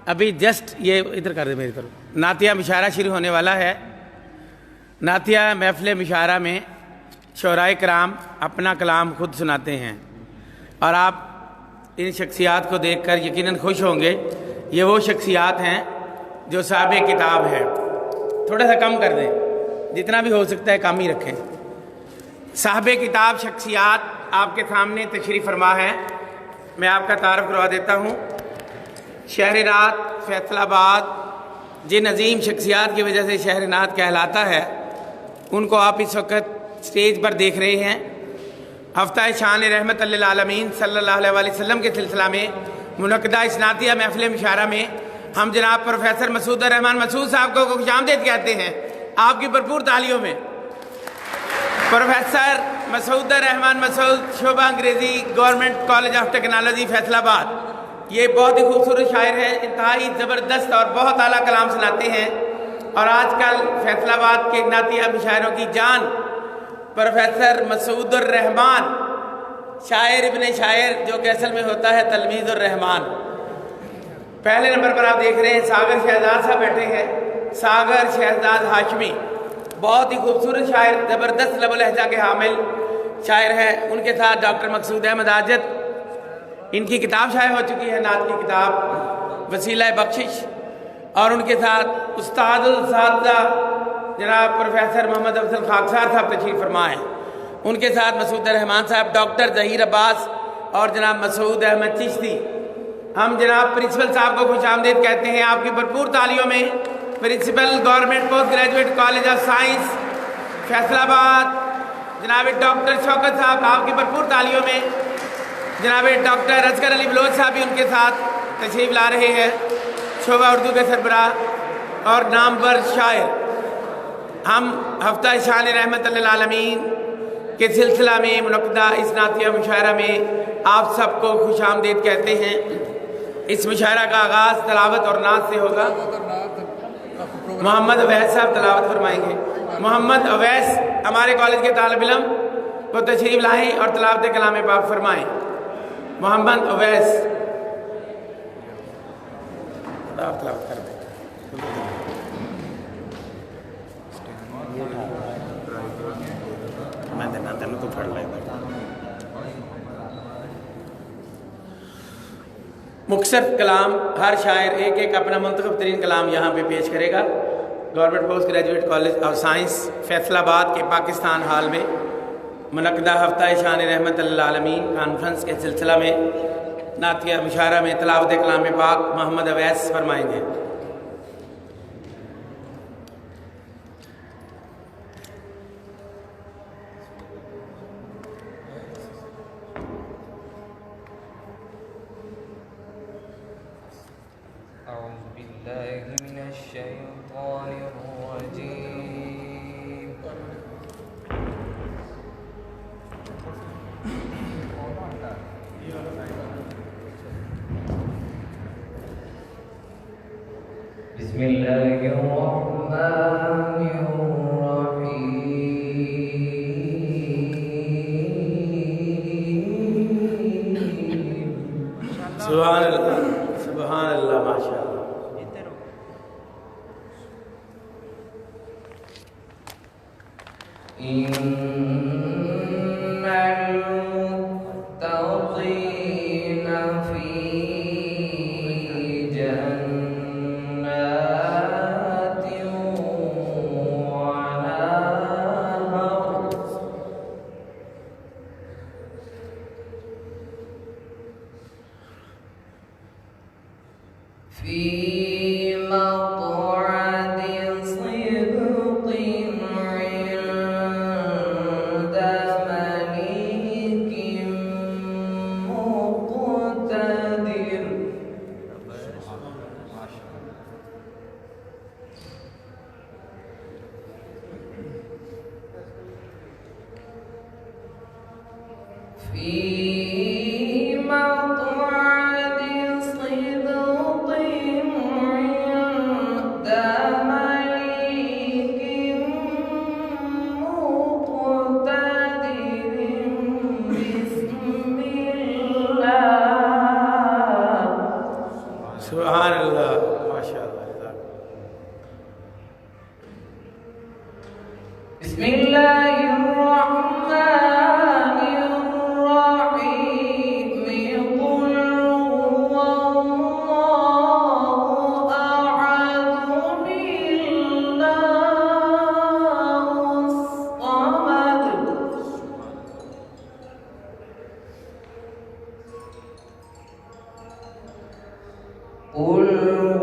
अभी जस्ट ये इधर कर दे मेरी तरफ, नातिया मुशायरा शुरू होने वाला है। नातिया महफ़िल मुशायरा में शोराए कराम अपना कलाम खुद सुनाते हैं और आप इन शख्सियात को देखकर यकीनन खुश होंगे। ये वो शख्सियात हैं जो साहिब किताब है। थोड़ा सा कम कर दें, जितना भी हो सकता है कम ही रखें। साहिब किताब शख्सियात आपके सामने तशरीफ़ फरमा है। मैं आपका तारफ़ करवा देता हूँ। शहर नात फैसलाबाद जिन अजीम शख्सियात की वजह से शहर नात कहलाता है, उनको आप इस वक्त स्टेज पर देख रहे हैं। हफ्ता शान रहमत लिल आलमीन सल्लल्लाहु अलैहि वसल्लम के सिलसिला में मुनक़दा इस नातिया महफ़िल मुशायरा में हम जनाब प्रोफेसर मसूद रहमान मसूद साहब को खुशामदीद कहते हैं। आपकी भरपूर तालियों में प्रोफेसर मसूद रहमान मसूद, शोबा अंग्रेज़ी, government college of technology Faisalabad. ये बहुत ही खूबसूरत शायर है, इंतहाई ज़बरदस्त और बहुत आला कलाम सुनाते हैं। और आजकल फैसलाबाद के नातिया मुशायरों की जान प्रोफेसर मसूद रहमान, शायर इब्ने शायर, जो कि असल में होता है तलमीज़ रहमान। पहले नंबर पर आप देख रहे हैं सागर शहजाद साहब बैठे हैं। सागर शहजाद हाशमी बहुत ही खूबसूरत शायर, ज़बरदस्त लबो लहजा के हामिल शायर है। उनके साथ डॉक्टर मकसूद अहमद आजद, इनकी किताब शाये हो चुकी है, नात की किताब वसीला बख्शिश। और उनके साथ उस्तादुल सादा जनाब प्रोफेसर मोहम्मद अफजल खाकसार साहब तशरीफ़ फरमा है। उनके साथ मसूद रहमान साहब, डॉक्टर ज़हीर अब्बास और जनाब मसूद अहमद चिश्ती। हम जनाब प्रिंसिपल साहब को खुशामदीद कहते हैं। आपकी भरपूर तालियों में principal government post graduate college of science Faisalabad जनाब डॉक्टर शौकत साहब, आपकी भरपूर तालियों में जनाब डॉक्टर असगर अली बलोच साहब भी उनके साथ तशरीफ़ ला रहे हैं। शोबा उर्दू के सरबराह और नामवर शायर। हम हफ्ता शान रहमत लिल आलमीन के सिलसिला में मुनक़दा इस नातिया मुशायरा में आप सबको खुशामदीद कहते हैं। इस मुशायरा का आगाज़ तलावत और नात से होगा। मोहम्मद अवैस साहब तलावत फरमाएंगे। मोहम्मद अवैस हमारे कॉलेज के तालिब इल्म को तशरीफ़ लाएँ और तलावत कलाम पाक फरमाएँ। मोहम्मद अवैस आप तलावत कर दें। मैं देना तेन तो फड़ लेगा। मुख्तसर कलाम, हर शायर एक एक अपना मुंतखब तरीन कलाम यहाँ पे पेश करेगा। Government post graduate college of science Faisalabad के पाकिस्तान हाल में मुनक़दा हफ्ता शान रहमत लिल आलमीन कॉन्फ्रेंस के सिलसिला में नातिया मुशायरा में तलावत कलाम पाक मोहम्मद अवैस फरमाएंगे। सुभान अल्लाह, सुभान अल्लाह, माशाअल्लाह। اللہ ماشاء اللہ. بسم اللہ الرحمن الرحیم قل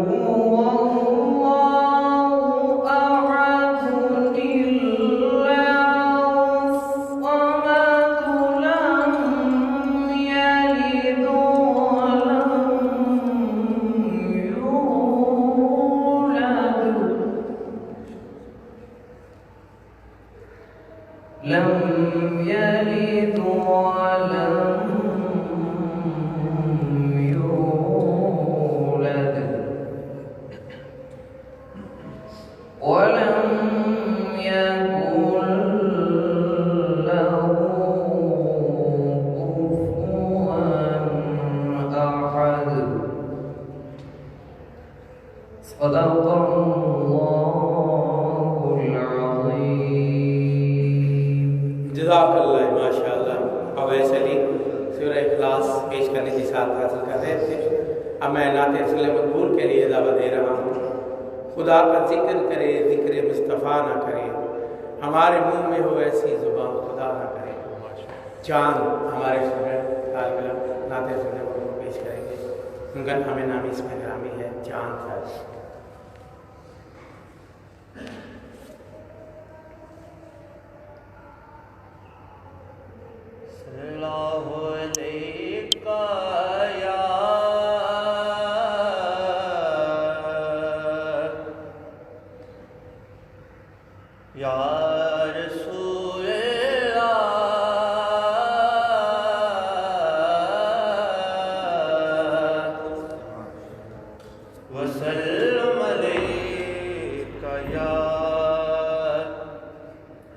هو اللہ احد اللہ الصمد قل هو اللہ احد لم يلد ولم يولد ولم يكن له كفوا أحد صدق الله العظيم. جزاک اللہ ماشاء اللہ. اویس علی سورہ اخلاص پیش کرنے کی ساتھ حاصل کر رہے تھے. اب میں نعت رسول مقبول کے لیے دعوت دے رہا ہوں. خدا کا ذکر کرے ذکر مصطفیٰ نہ کرے، ہمارے منہ میں ہو ایسی زبان خدا نہ کرے. چاند ہمارے اسٹوڈنٹ طالب علم نعت رسول مقبول پیش کریں گے. ان کا نام نامی اس میں گرامی ہے چاند صاحب. اللہ علیکہ یا رسول اللہ وسلم علیکہ یا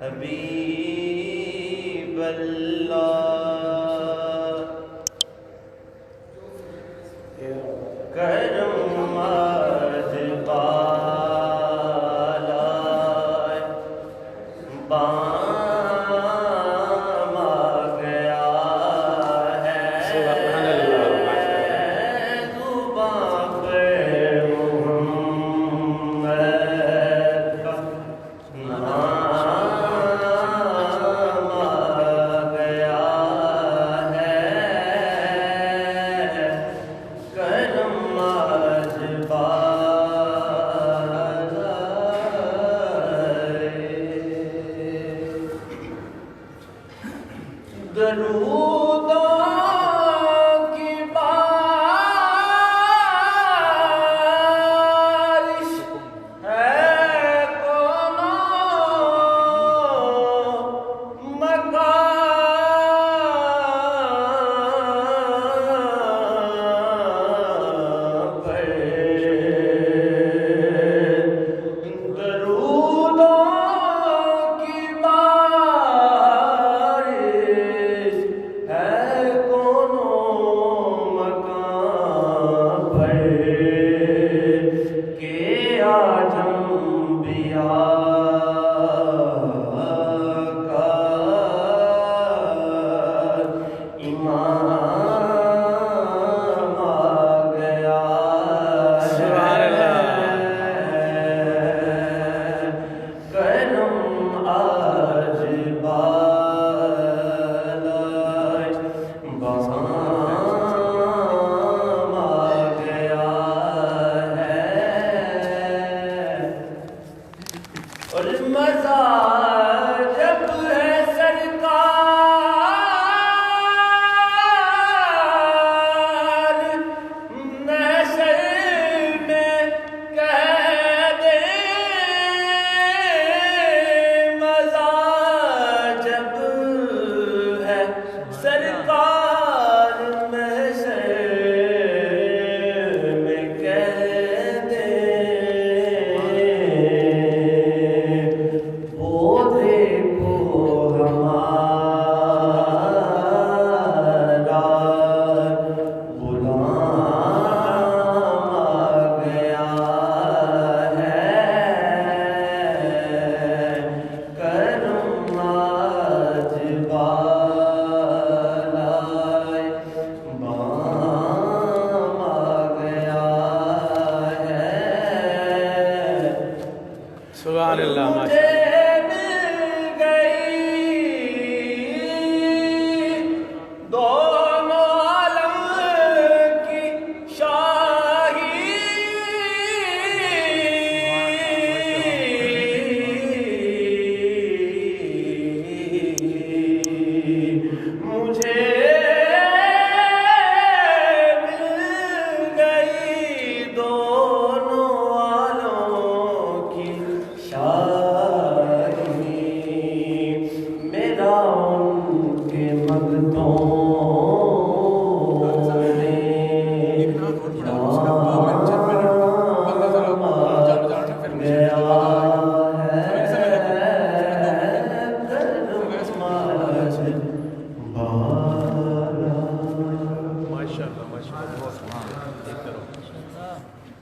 حبیب اللہ کرم آج بالا بام آ گیا ہے زباں پہ محمد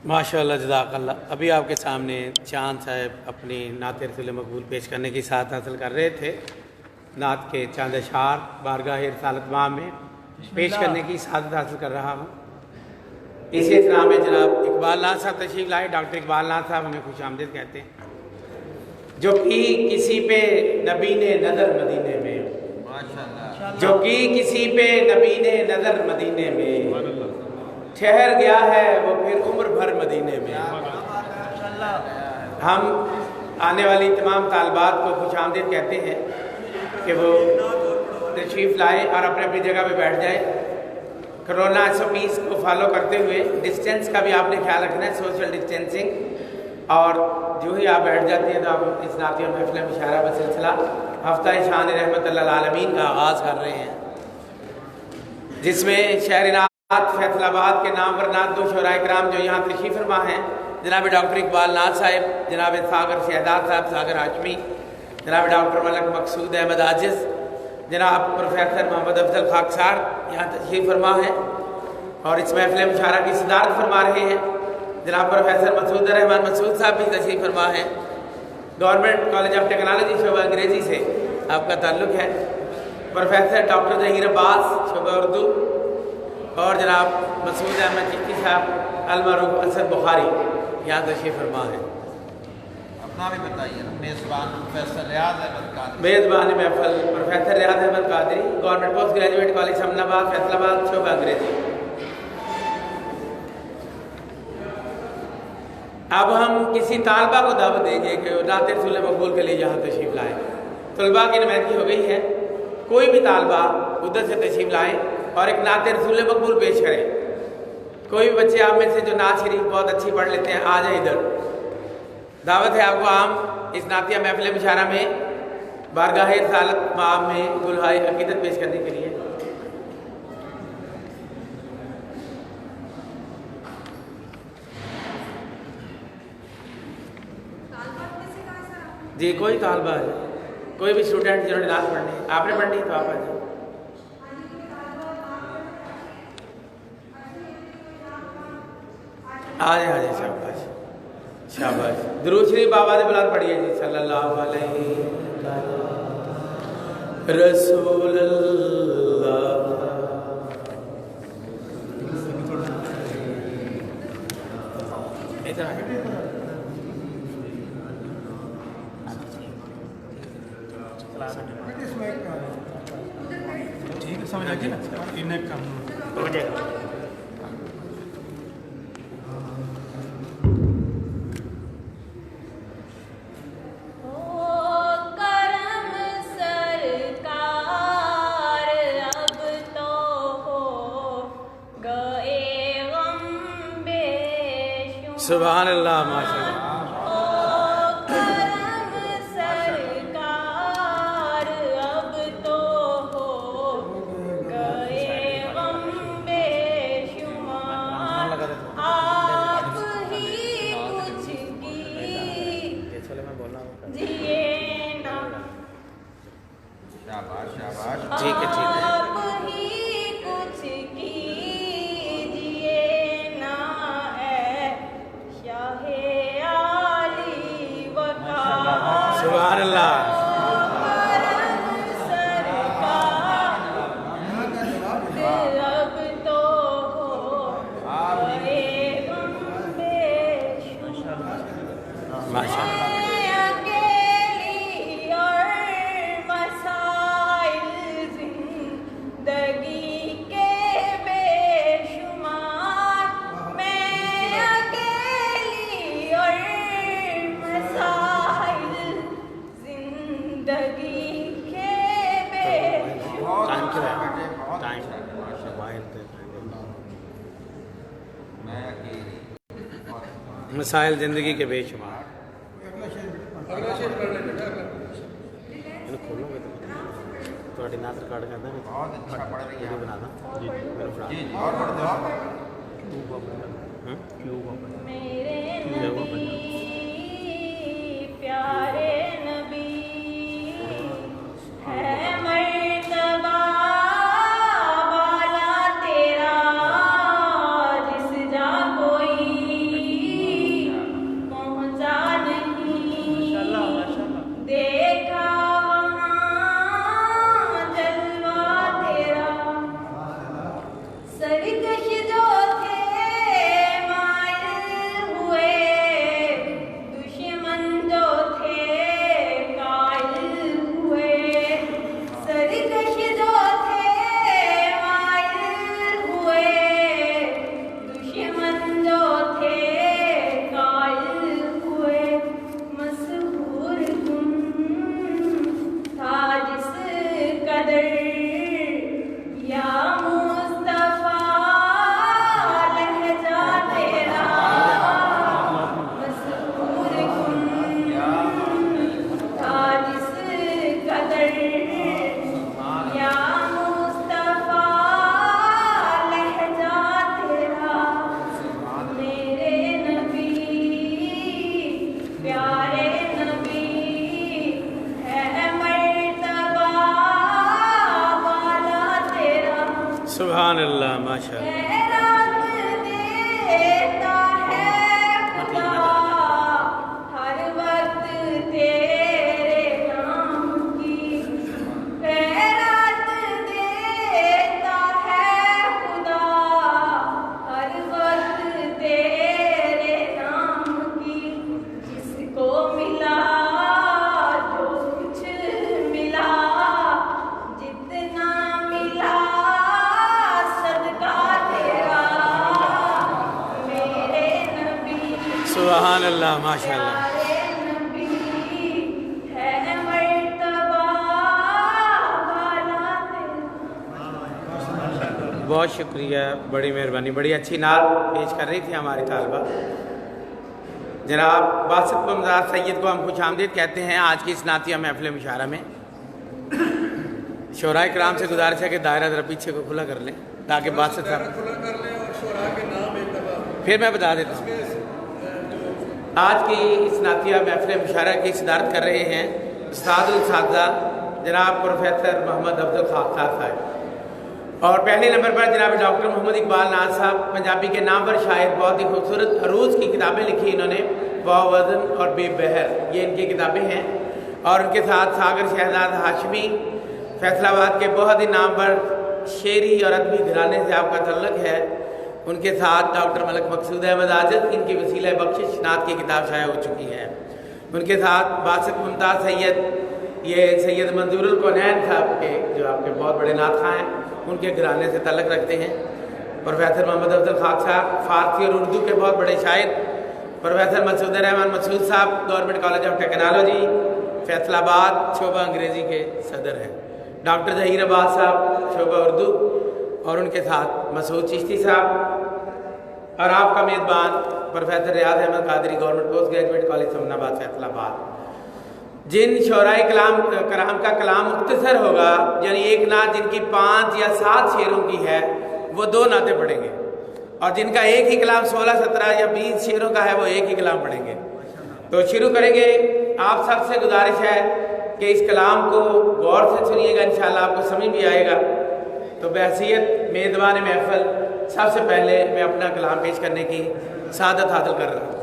माशाअल्लाह जज़ाकल्लाह। अभी आपके सामने चांद साहब अपनी नात रसूल मकबूल पेश करने की साथ हासिल कर रहे थे। नात के चांद अशार बारगाह रिसालत माह में पेश करने की सादत हासिल कर रहा हूँ। इसी इतना में जनाब इकबाल नाथ साहब तशरीफ़ लाए। डॉक्टर इकबाल नाथ साहब हमें खुश आमदीद कहते हैं। जो कि किसी पे नबी ने नज़र मदीने में, जो कि किसी पे नबी ने नज़र मदीने में, ठहर गया है वो फिर उम्र भर मदीने में। हम आने वाली तमाम तालबात को खुश आमदीद कहते हैं कि वो तशरीफ़ लाए और अपने अपनी जगह पे बैठ जाए। कोरोना SOPs को फॉलो करते हुए डिस्टेंस का भी आपने ख्याल रखना है, सोशल डिस्टेंसिंग। और जो ही आप बैठ जाते हैं तो आप इस नातिया महफिल मुशायरा व सिलसिला हफ्ता शान रहमत अल्लाह आलमीन का आगाज़ कर रहे हैं, जिसमें शहर नात फैसलाबाद के नाम पर नात दो शोराए कराम जो यहाँ तशरीफ़ फरमा हैं, जनाब डॉक्टर इकबाल नाथ साहब, जनाब सागर शहजाद साहब सागर हाशमी, जनाब डॉक्टर मलक मकसूद अहमद आजिज़, जनाब प्रोफेसर मोहम्मद अफजल खाकसार यहाँ तशरीफ़ फरमा है और इस महफिल मुशायरा की सदारत फरमा रहे हैं। जनाब प्रोफेसर मसूद रहमान मसूद साहब भी तशरीफ़ फरमा है। गवर्नमेंट कॉलेज ऑफ टेक्नोलॉजी शोबा अंग्रेज़ी से आपका ताल्लुक़ है। प्रोफेसर डॉक्टर ज़हीर अब्बास शोबा उर्दू और जनाब मसूद अहमद चिश्ती साहब अलमरूफ असद बुखारी यहाँ तशरीफ़ फरमा है। अपना भी बताइए। मेज़बान प्रोफेसर रियाज अहमद कादरी, मेज़बान महफल professor Riaz Ahmed Qadri, government post graduate college Hamnabad Faisalabad शोबा अंग्रेज़ी। अब हम किसी तालबा को दावत देंगे कि नात रसूल मकबूल के लिए यहाँ तशरीफ़ लाएँ। तलबा की नुमाइंदगी हो गई है, कोई भी तालबा उधर से तशरीफ़ लाएँ और एक नात रसूल मकबूल पेश करें। कोई भी बच्चे आप में से जो नात शरीफ बहुत अच्छी पढ़ लेते हैं आ जाए इधर। दावत है आपको आम इस नातिया महफिल मुशायरा में बारगाह रिसालत माह में गुलहाए अकीदत पेश करने के लिए। जी कोई तालबा है, कोई भी स्टूडेंट जिन्होंने नात पढ़नी, आपने पढ़नी तो आप आ जाए। आ जाए शाबाश शाबाश। दुरूद शरीफ बाबा ने बुलाद पढ़िए जी। सल्लल्लाहु अलैहि रसूलल्लाह। इधर आइए। ठीक है, समझ आ गई ना, इन्हें कम हो जाएगा। सुभान अल्लाह माशाअल्लाह। ठीक है ठीक है। सुभान अल्लाह। माशाअल्लाह। मसाइल ज़िंदगी के बेशुमार। खोलोगे तो थोड़ी नात रिकॉर्ड करना है। बहुत अच्छा पढ़ रही है। बना दो जी जी जी और पढ़ दो। प्यारे नबी है मर्तबा वाला तेरा जिस जा कोई सुभान अल्लाह, माशाअल्लाह। प्यारे नबी है मर्तबा वाला दिल। बहुत शुक्रिया, बड़ी मेहरबानी। बड़ी अच्छी नात पेश कर रही थी हमारी तालबा जनाब बासित ममदाद सैयद को हम खुश आमदीद कहते हैं आज की इस नातिया महफिल मुशारा में। शोराए कराम से गुजारिश है कि दायरा ज़रा पीछे को खुला कर लें ताकि बासित साहब फिर मैं बता देता हूँ। आज की इस नातिया महफिल मुशारा की सदारत कर रहे हैं उस्तादुल सादा जनाब प्रोफेसर मोहम्मद अब्दुल खाख्तार साहब, और पहले नंबर पर जनाब डॉक्टर मोहम्मद इकबाल नाज साहब, पंजाबी के नामवर शायर, बहुत ही खूबसूरत अरूज की किताबें लिखी इन्होंने, वावज़न और बेबहर, ये इनकी किताबें हैं। और उनके साथ सागर शहजाद हाशमी फैसलाबाद के बहुत ही नामवर शेरी और अदबी घराने से आपका तल्लुक़ है। उनके साथ डॉक्टर मलिक मकसूद अहमद आज़द, इनकी वसीला बख्शिश नात की किताब शाया हो चुकी है। उनके साथ बासित मुमताज़ सैयद, ये सैयद मंजूरुल कौनैन साहब के जो आपके बहुत बड़े नात हैं, उनके घराने से तल्लुक़ रखते हैं। प्रोफेसर मोहम्मद अब्दुल खाक साहब फ़ारसी और उर्दू के बहुत बड़े शायर। Professor Masood Rehman Masood sahab government college of technology Faisalabad शोबा अंग्रेज़ी के सदर हैं। डॉक्टर ज़हीर अब्बास साहब शोबा उर्दू, और उनके साथ मसूद चिश्ती साहब, और आपका मेज़बान professor Riaz Ahmed Qadri government post graduate college Samnabad Faisalabad. जिन शोराए कराम का कलाम मुख्तसर होगा, यानी एक नात जिनकी 5 या 7 शेरों की है, वो 2 नातें पढ़ेंगे, और जिनका एक ही कलाम 16, 17 या 20 शेरों का है, वो एक ही कलाम पढ़ेंगे। तो शुरू करेंगे। आप सबसे गुजारिश है कि इस कलाम को गौर से सुनिएगा, इंशाअल्लाह आपको समझ भी आएगा। तो बहसीयत मेज़बान महफिल सबसे पहले मैं अपना कलाम पेश करने की सादत हासिल कर रहा हूँ।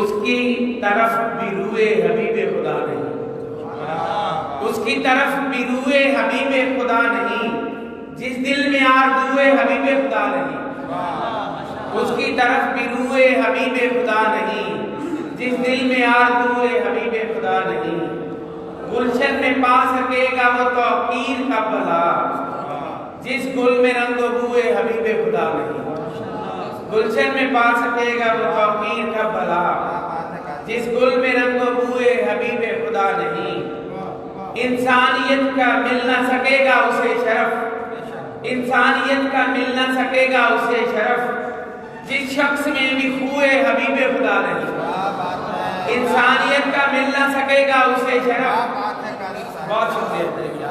उसकी तरफ भी रुए हबीबे खुदा नहीं, उसकी तरफ भी रुए हबीबे खुदा नहीं, जिस दिल में आरज़ूए हबीबे खुदा नहीं। उसकी तरफ भी रुए हबीबे खुदा नहीं, जिस दिल में आरज़ूए हबीबे खुदा नहीं। गुलशन में पा सकेगा वो तौकीर का भला, जिस गुल में रंगो बुए हबीबे खुदा नहीं। गुलशन में पा सकेगा वो तौकीर का भला, जिस गुल में रंगो बुए हबीबे खुदा नहीं। इंसानियत का मिल न सकेगा उसे शरफ, इंसानियत का मिल न सकेगा उसे शरफ, जिस शख्स में भी खुए हबीबे खुदा नहीं। इंसानियत का मिल न सकेगा उसे शरफ, बहुत शुक्रिया।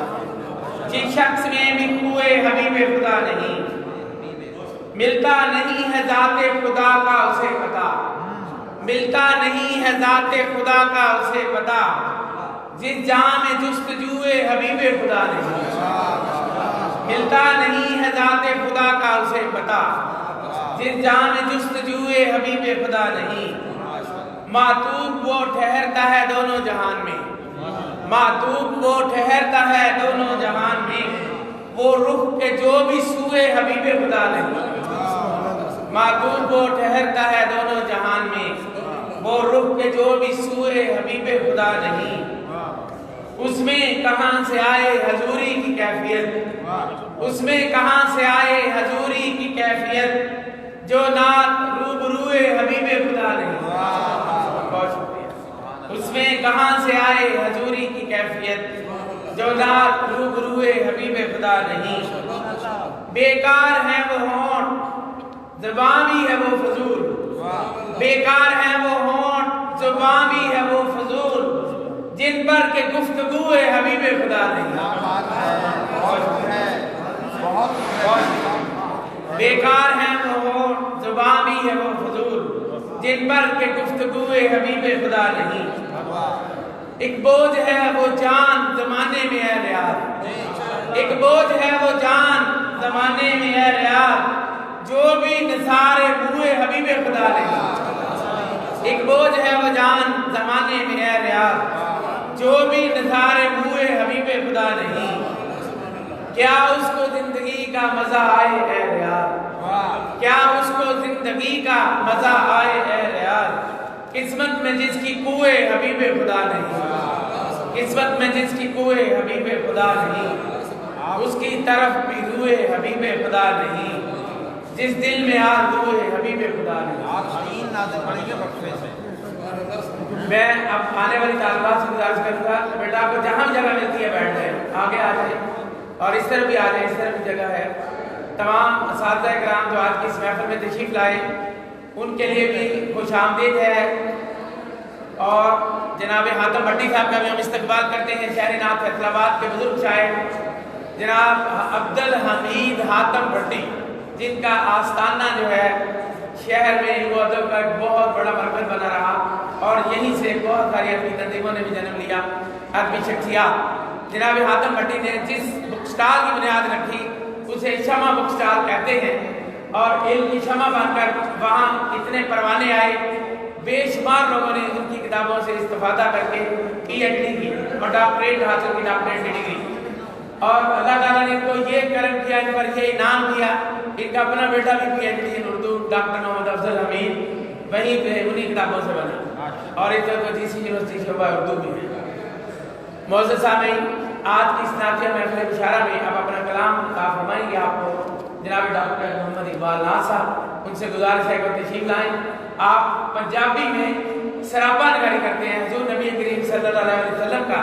जिस शख्स में भी खुए हबीबे खुदा नहीं, मिलता नहीं है ज़ाते खुदा का उसे पता, मिलता नहीं है ज़ाते खुदा का उसे पता, जिस जाम में जुस्तजूए हबीबे खुदा नहीं। मिलता नहीं है ज़ाते खुदा का उसे पता, जिस जाम में जुस्तजूए हबीबे खुदा नहीं। मातूब वो ठहरता है दोनों जहान में, मातूब वो ठहरता है दोनों जहान में, वो रुख के जो भी सूए हबीबे खुदा नहीं। मातूब वो ठहरता है दोनों जहान में, वो रुख के जो भी सूए हबीबे खुदा नहीं। उसमें कहाँ से आए हजूरी की कैफियत, उसमें कहाँ से आए हजूरी की कैफियत, जो नात रूबरूए हबीबे खुदा नहीं। बहुत शुक्रिया। उसमें कहाँ से आए हजूरी की कैफियत, जो नात रूबरूए हबीबे खुदा नहीं। बेकार है वो होंठ, ज़ुबान भी है वो फजूल, बेकार है वो होंठ, ज़ुबान भी है वो फजूल, जिन पर के गुफ्तगूए हबीबे खुदा नहीं। बेकार है वो होंठ, ज़ुबान भी है वो फजूल, जिन पर के गुफ्तगूए हबीबे खुदा नहीं। एक बोझ है वो जान ज़माने में है रियाद, एक बोझ है वो जान ज़माने में है रियाद, जो भी निसारे मुए हबीबे खुदा नहीं। एक बोझ है वो जान ज़माने में है रियाद, जो भी निसारे मुए हबीबे खुदा नहीं। क्या उसको जिंदगी का मजा आए है रियाद, क्या उसको जिंदगी का मजा आए है रियाद, किस्मत में जिसकी कुए हबीबे खुदा नहीं, किस्मत में जिसकी कुए हबीबे खुदा नहीं। उसकी तरफ भी रूए हबीब खुदा नहीं, जिस दिल में आरज़ूए हबीब खुदा नहीं। आप 3 नाज़िल पढ़ेंगे वक्फे से। मैं अब आने वाली तालिबात से गुजारिश करूँगा, बेटा आपको जहाँ भी जगह मिलती है बैठ जाए, आगे आ जाए और इस तरफ भी आ जाए, इस तरफ भी जगह है। तमाम असातिज़ा किराम जो आज की इस महफिल में तशरीफ़ लाए उनके लिए भी खुश आमदीद है। और जनाब हातम भट्टी साहब का भी हम इस्तकबाल करते हैं, शहर नाथ फैसलाबाद के बुजुर्ग शायर जनाब अब्दुल हमीद हातम भट्टी, जिनका आस्थाना जो है शहर में वो अदब का एक बहुत बड़ा मरकज़ बना रहा और यहीं से बहुत सारी अदबी तंजीमों ने भी जन्म लिया। अदबी शख्सियात जनाब हातम भट्टी ने जिस बुक स्टॉल की बुनियाद रखी उसे शमा बुक स्टॉल कहते हैं और इल्म की शमा बनकर वहाँ इतने परवाने आए, बेशुमार लोगों ने उनकी किताबों से इस्तिफादा करके PhD की और डॉक्टरेट हासिल की, डॉक्टरेट की डिग्री। और अल्लाह ताला ने इनको ये करम किया, इन पर ये इनाम दिया। इनका अपना बेटा भी PhD इन उर्दू, डॉक्टर मोहम्मद अफजल हमीद वहीं पे उन्हीं किताबों से बना और इस तरह DC यूनिवर्सिटी शोबा उर्दू भी है। मौजूद सामीन, आज की इस नातिया महफिल इशारा में अब अपना कलाम फरमाएंगे आपको जनाब डॉक्टर मोहम्मद इकबाल नाज साहब। उनसे गुजारिश है कि तशरीफ लाएं। आप पंजाबी में सरापा नगारी करते हैं, हुज़ूर नबी करीम सल्लल्लाहु अलैहि वसल्लम का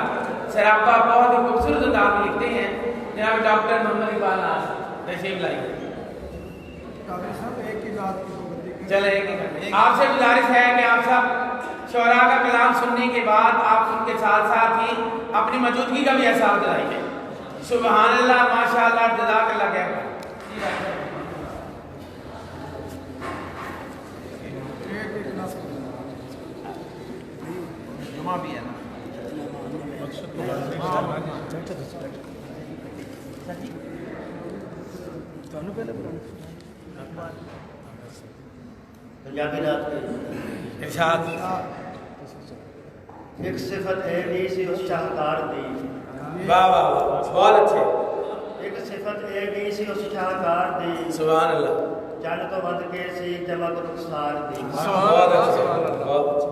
सरापा बहुत ही खूबसूरत अंदाज में लिखते हैं जनाब डॉक्टर मोहम्मद इकबाल नाज, तशरीफ लाइए। चले आपसे गुजारिश है कि आप सब शोरा का कलाम सुनने के बाद आप उनके साथ साथ ही अपनी मौजूदगी का भी एहसास दिलाइए। सुबहान अल्लाह, माशाअल्लाह, जज़ाकल्लाह कहकर जुमा भी है ना। पंजाबी रात के इरशाद एक सिफत है भी सी उस शाहकार दी। वाह वाह वाह, बहुत अच्छे। एक सिफत है भी सी उस शाहकार दी, सुभान अल्लाह, चंद तो वध के सी चमक रुखसार दी। बहुत अच्छे, बहुत अच्छे।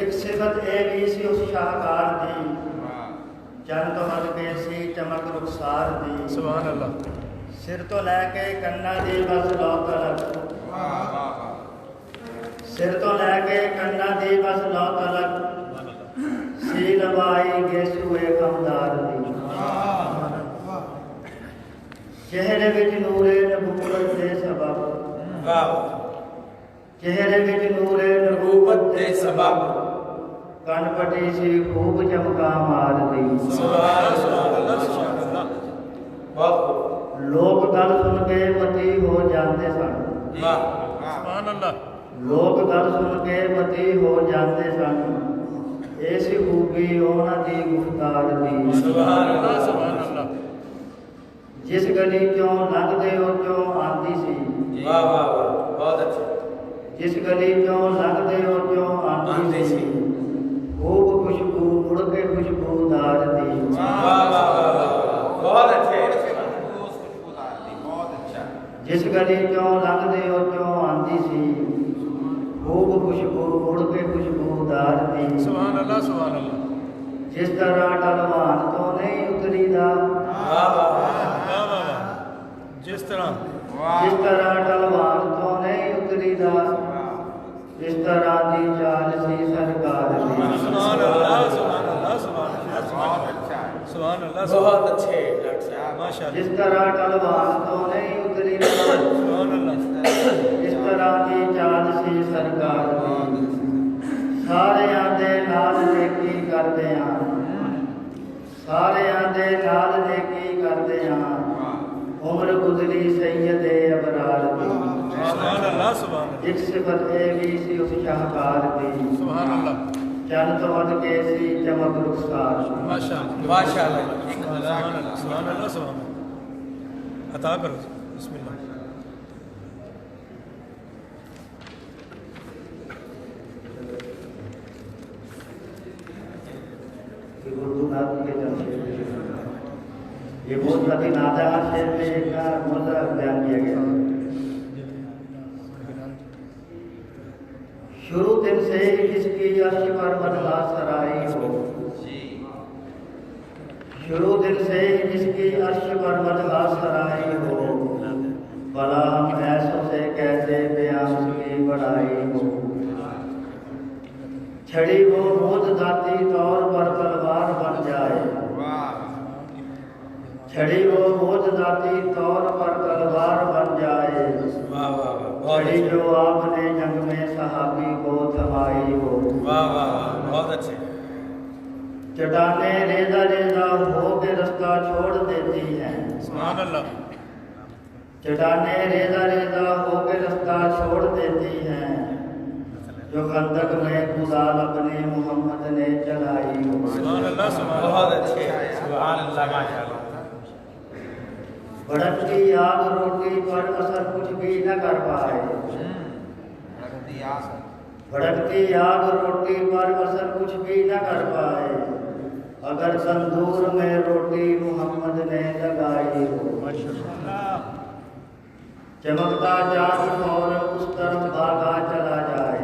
एक सिफत है भी सी उस शाहकार दी, चंद तो वध के सी चमक रुखसार दी। सुभान अल्लाह। सिर तो लैके कन्ना दी बस लौ तलक, सिर तो लैके कन्ना दी बस लौ तलक, सी लवाई गेसुए कमदार दी। चेहरे विच नूरे नबूवत दे सबब, वाह, चेहरे विच नूरे नबूवत दे सबब, कन पटी सी खूब चमका मार दी। सुभान अल्लाह, बहुत खूब। लोग गल सुन के मती हो जाते सन, वाह, सुभान अल्लाह। लोग गल सुन के मती हो जाते सन, ऐसी खूबी उन्हां दी गुफ्तार दी। सुभान अल्लाह, सुभान अल्लाह। जिस गली चों लंघदे हो चों आंदी सी, वाह वाह वाह, बहुत अच्छे। जिस गली चों लंघदे हो चों आंदी सी, खूब खुशबू मुड़ के खुशबूदार दी। वाह वाह वाह वाह, बहुत अच्छे। बहुत अच्छा। जिस गली चों लंघदे हो चों आंदी सी, खूब खुशबू मुड़ के खुशबूदार दी। सुभान अल्लाह, सुभान अल्लाह। जिस तरह ढलवान तो नहीं उतरीदा, वाह वाह वाह, वाह वाह वाह। जिस तरह जिस तरह ढलवान तो नहीं उतरीदा, इस तरह दी चाल सी सरकार दी। सुभान अल्लाह, सुभान अल्लाह, सुभान अल्लाह, बहुत अच्छा है। सुभान अल्लाह, बहुत अच्छे डॉक्टर साहब, माशाअल्लाह। जिस तरह ढलवान तो नहीं उतरीदा, सुभान अल्लाह। इस तरह दी चाल सी सरकार दी। सारे आंदे नाल नेकी करदे आं, सारे आंदे नाल नेकी करदे आं, उम्र गुजरी सैयदे अबरार दी। सुभान अल्लाह, सुभान अल्लाह। एक सिफत ए भी सी उस शाहकार दी, सुभान अल्लाह, चंद तो वध के सी चमक रुखसार। माशाअल्लाह, माशाअल्लाह। सुभान अल्लाह, सुभान अल्लाह, सुभान अल्लाह। अता करो, बिस्मिल्लाह। उर्दू नात के जमशेद, ये बहुत सारी नादा शेर में एक मौज़ा बयान किया गया। शुरू दिन से ही जिसकी अर्श पर बदला सराई हो, जी शुरू दिन से ही जिसकी अर्श पर बदला सराई हो, भला हम ऐसों से कैसे बयां उसकी बड़ाई हो। छड़ी वो मोद दाती तौर पर तलवार बन जाए, वाह छड़ी वो मोद दाती तौर पर तलवार बन जाए, वाह वाह वाह, बहुत छड़ी अच्छे, जो आपने जंग में सहाबी को थमाई हो। वाह वाह वाह, बहुत अच्छे। चट्टाने रेजा रेजा हो के रास्ता छोड़ देती हैं, सुभान अल्लाह। चट्टाने रेजा रेजा हो के रास्ता छोड़ देती हैं, जो खंदक में गुलाल अपने मोहम्मद ने चलाई हो। सुभान अल्लाह, सुभान अल्लाह। बहुत अच्छे, सुभान अल्लाह, माशाअल्लाह। भड़कती आग रोटी पर असर कुछ भी न कर पाए, रखती आस भड़कती आग रोटी पर असर कुछ भी न कर पाए, अगर तंदूर में रोटी मोहम्मद ने लगाई हो। चमकता चांद फौरन उस तरफ भागा चला जाए,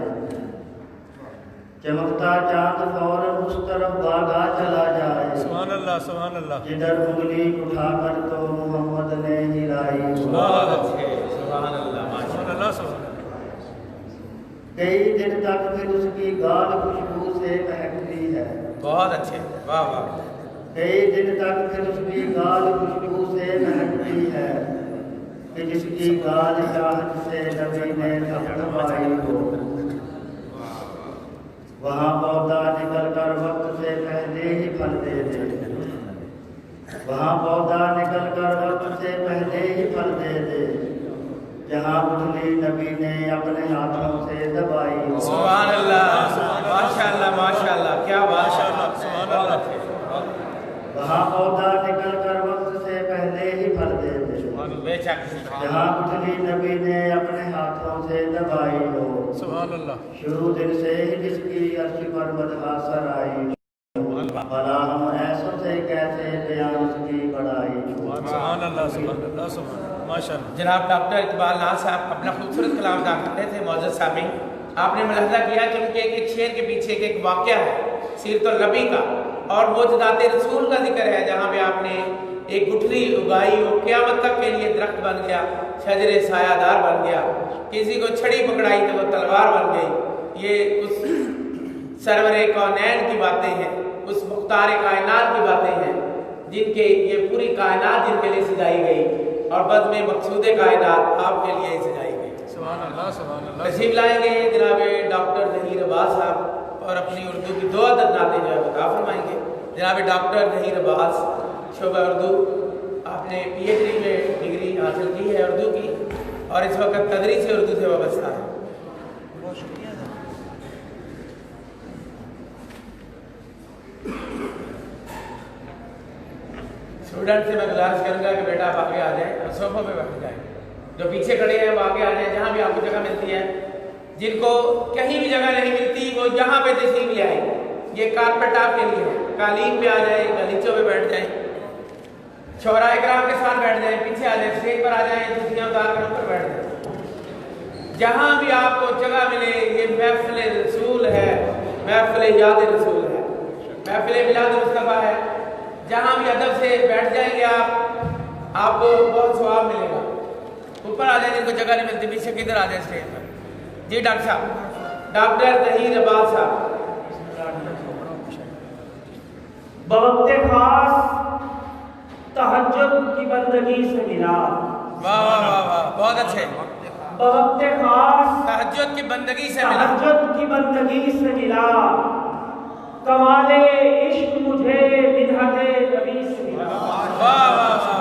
चमकता चांद फौरन उस तरफ भागा चला जाए, सुभान अल्लाह, सुभान अल्लाह। जिधर उंगली उठाकर तो मोहम्मद ने हिलाई हो। बहुत अच्छे, सुभान अल्लाह, सुभान माशाअल्लाह। अल्लाह, सुभान अल्लाह। कई दिन तक फिर उसकी गाल खुशबू से महकती है, बहुत अच्छे, वाह वाह। कई दिन तक फिर उसकी गाल खुशबू से महकती है, कि जिसकी गाल चाहत से नबी ने थपथपाई हो। वहाँ पौधा निकल कर वक्त से पहले ही फल दे दे, वहाँ पौधा निकल कर वक्त से पहले ही फल दे दे, जहाँ उठली नबी ने अपने हाथों से दबाई हो। सुभान अल्लाह, माशाअल्लाह, माशाअल्लाह, क्या बात, माशाअल्लाह, सुभान बहुत अल्लाह। अच्छे। वहाँ पौधा निकल कर वक्त से पहले ही फल दे दे, बेशक, जहाँ उठली नबी ने अपने हाथों से दबाई हो। सुभान अल्लाह। शुरू दिन से ही जिसकी अर्श पर बदला सराई, भला हम ऐसों से कैसे बयां उसकी बड़ाई। सुभान अल्लाह, सुभान अल्लाह, सुभान अल्लाह, माशाअल्लाह। जनाब डॉक्टर इकबाल नाज साहब अपना खूबसूरत कलाम अदा करते थे। मौजूद सामीन, आपने मुलाहजा किया कि उनके एक शेर के पीछे एक वाक़या है सीरत नबी का और मोजदात रसूल का जिक्र है, जहाँ पे आपने एक गुठली उगाई, वो क़यामत तक के लिए दरख्त बन गया, शजरे सायादार बन गया। किसी को छड़ी पकड़ाई तो वो तलवार बन गई। ये उस सरवरे कौनैन की बातें हैं, उस मुख्तार कायनात की बातें हैं, जिनके ये पूरी कायनात जिनके लिए सजाई गई और बद में मकसूद कायनात आपके लिए सजाई गई। सुभान अल्लाह, सुभान अल्लाह। तशरीफ लाएंगे जनाब डॉक्टर ज़हीर अब्बास साहब और अपनी उर्दू की दो अदद नाते जो है बता फरमाएंगे। जनाब डॉक्टर ज़हीर अब्बास, शोबा उर्दू, आपने PhD में डिग्री हासिल की है उर्दू की और इस वक्त तदरीस उर्दू से वाबस्ता है। स्टूडेंट से मैं गुजारिश करूंगा कि बेटा आप आगे आ जाएं और सोफों पे बैठ जाएं। जो पीछे खड़े हैं वो आगे आ जाएं, जहाँ भी आपको जगह मिलती है। जिनको कहीं भी जगह नहीं मिलती वो यहाँ पे तशरीफ ले आए। ये कारपेट आपके लिए है, कालीन पे आ जाए, गलीचों पे बैठ जाएं, शोहरा इकराम के साथ बैठ जाएं, पीछे आ जाएं, स्टेज पर आ जाएं, जूतियाँ उतार कर ऊपर बैठ जाएं। जहाँ भी आपको जगह मिले, ये महफिल रसूल है, महफिल याद रसूल है, महफिल मिलाद मुस्तफ़ा है। जहाँ भी अदब से बैठ जाएंगे आपको बहुत सवाब मिलेगा। ऊपर आ जाए, जिनको जगह नहीं मिलती पीछे किधर आ जाए स्टेज पर। जी डॉक्टर साहब, डॉक्टर ज़हीर अब्बास साहब। बवक्ते खास तहज्जुद की बंदगी से मिला। वाह वाह वाह वाह, बहुत अच्छे। बवक्ते खास तहज्जुद की बंदगी से मिला, तहज्जुद की बंदगी से मिला। कमाले इश्क मुझे मिन्हते नबी से मिला। वाह वाह वाह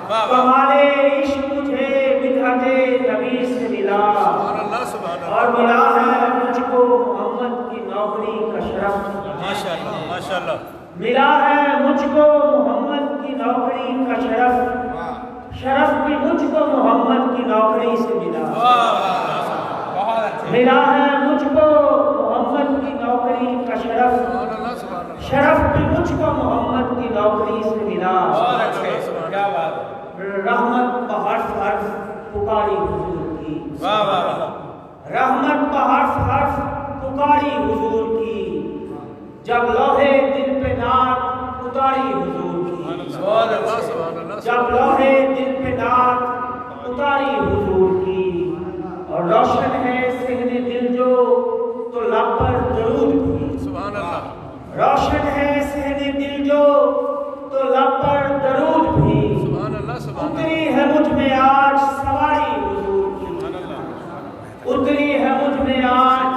वाह। कमाले इश्क मुझे मिन्हते नबी से मिला। सुभान अल्लाह, सुभान अल्लाह। और मिला है मुझको मोहम्मद की नौकरी का शरफ। माशाअल्लाह, माशाअल्लाह। मिला है मुझको मोहम्मद की नौकरी का शरफ। शरफ भी मुझको मोहम्मद की नौकरी से मिला। वाह वाह, बहुत अच्छे। मिला है मुझको मोहम्मद की नौकरी का शरफ। सुभान अल्लाह, सुभान अल्लाह। शरफ भी मुझको मोहम्मद की नौकरी से मिला। बहुत अच्छे, क्या बात है। रहमत का हर्फ हर्फ पुकारी हुजूर की। वाह वाह वाह। रहमत बहर्ष हर्ष पुकारी हुजूर की, जब लोहे दिल पे नात उतारी हुजूर की, जब लोहे दिल पे नात उतारी हुजूर की। और रोशन है सेहने दिल जो तो लब पर दरूद भी, सुभान अल्लाह। रोशन है सेहने दिल जो तो लब पर दरूद भी, सुभान अल्लाह, सुभान अल्लाह। उतरी है मुझ में आज सवारी हुजूर की, सुभान अल्लाह। उतरी है मुझ में आज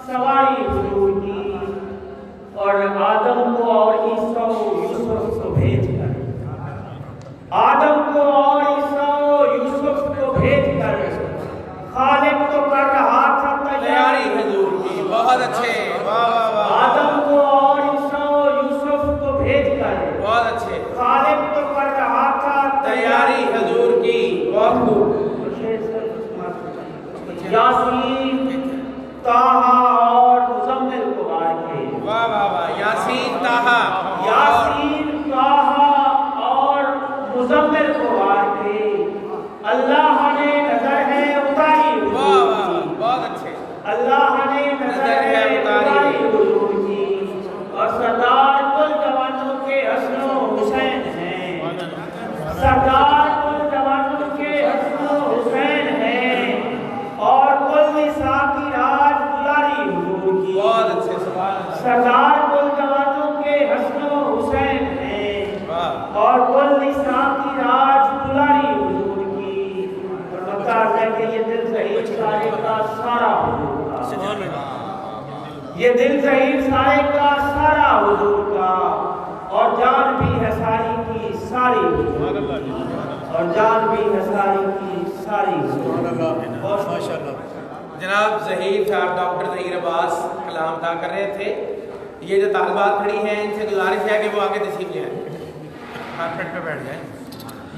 सवारी हुजूर की। और आदम को और ईसा यूसुफ को भेज कर, आदम को और ईसा यूसुफ को भेज कर खालिक तो कर रहा था तैयारी हुजूर की। बहुत अच्छे, वाह वाह वाह। आदम को और ईसा यूसुफ को भेज कर बहुत अच्छे, खालिक तो कर रहा था तैयारी हुजूर की। बहुत खूब। यासीन ताहा और मुज़म्मिल को बार के, वाह वाह वाह। यासीन ताहा, यासीन ताहा और मुज़म्मिल को बार के अल्लाह ने नजर है उतारी हुजूर वाह वाह, की, बहुत अच्छे। अल्लाह ने नजर है उतारी हुजूर की। और सरदार कुल जवानों के हसनो हुसैन हैं, सरदार कुल जवानों के हसनो हुसैन हैं। और कुल निसा की राज दुलारी हुजूर की, बहुत अच्छे, सुभान अल्लाह। सरदार कुल जवानों के हसनो हुसैन हैं, वाह, और कुल निसा की राज दुलारी हुजूर की। और ममताज है कि ये दिल ज़हीर सारे का सारा हुजूर का, ये दिल ज़हीर सारे का सारा हुजूर का। और जान भी है सारी की सारी हुजूर की, और जान भी है सारी की सारी हुजूर की। बहुत माशाअल्लाह। जनाब ज़हीर साहब, डॉक्टर ज़हीर अब्बास कलाम अदा कर रहे थे। ये जो तालिबात खड़ी हैं, इनसे गुजारिश है कि वो आगे तशरीफ ले आए, कारपेट पे बैठ जाएं।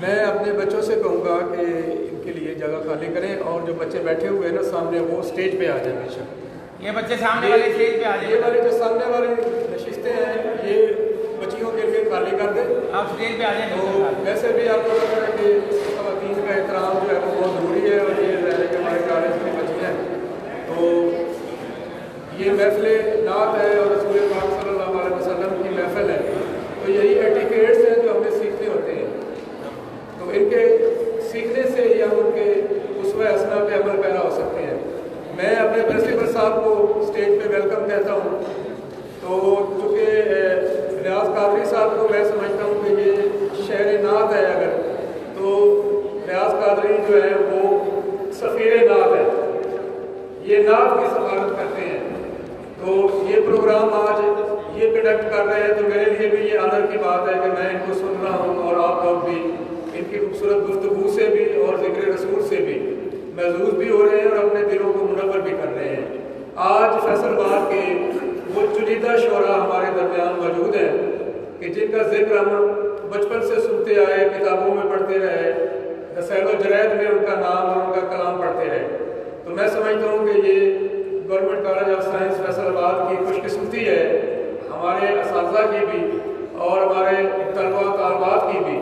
मैं अपने बच्चों से कहूँगा कि इनके लिए जगह खाली करें, और जो बच्चे बैठे हुए हैं ना सामने, वो स्टेज पे आ जाए बेशक। ये बच्चे सामने वाले स्टेज पे आ ये जाए। वाले जो सामने वाले नशिस्तें हैं, ये बच्चियों के लिए खाली कर दें। आप स्टेज पे आ तो जाए। वैसे भी आपको पता है कि ख़वातीन का एहतराम जो है वो बहुत ज़रूरी है, और ये रहने के हमारे कॉलेज की बच्चियाँ हैं। तो ये महफ़िल नात है और रसूल पाक सल्लल्लाहु अलैहि वसल्लम की महफ़िल है, तो यही एटिकेट्स हैं जो हमें सीखने होते हैं। तो इनके सीखने से ही हम उनके उसवे हसना पे अमल पैदा हो सकते हैं। मैं अपने प्रिंसिपल साहब को स्टेज पे वेलकम कहता हूँ। तो चूँकि रियाज कादरी साहब को मैं समझता हूँ कि ये शहर नात है, अगर तो रियाज कादरी जो है वो सफ़ीर नात है, ये नात की सफारत करते हैं। तो ये प्रोग्राम आज ये कंडक्ट कर रहे हैं, तो मेरे लिए भी ये आनंद की बात है कि मैं इनको सुन रहा हूँ, और आप लोग भी इनकी खूबसूरत गुफ्तगू से भी और ज़िक्र रसूल से भी महसूस भी हो रहे हैं, और अपने दिलों को मुनव्वर भी कर रहे हैं। आज फैसलाबाद के वो चुनिंदा शोरा हमारे दरमियान मौजूद हैं कि जिनका जिक्र हम बचपन से सुनते आए, किताबों में पढ़ते रहे, रसाइल जरैद में उनका नाम और उनका कलाम पढ़ते रहे। तो मैं समझता हूँ कि ये government college of science Faisalabad की खुशकिस्मती है, हमारे असातिज़ा की भी और हमारे तलबा तालबात की भी,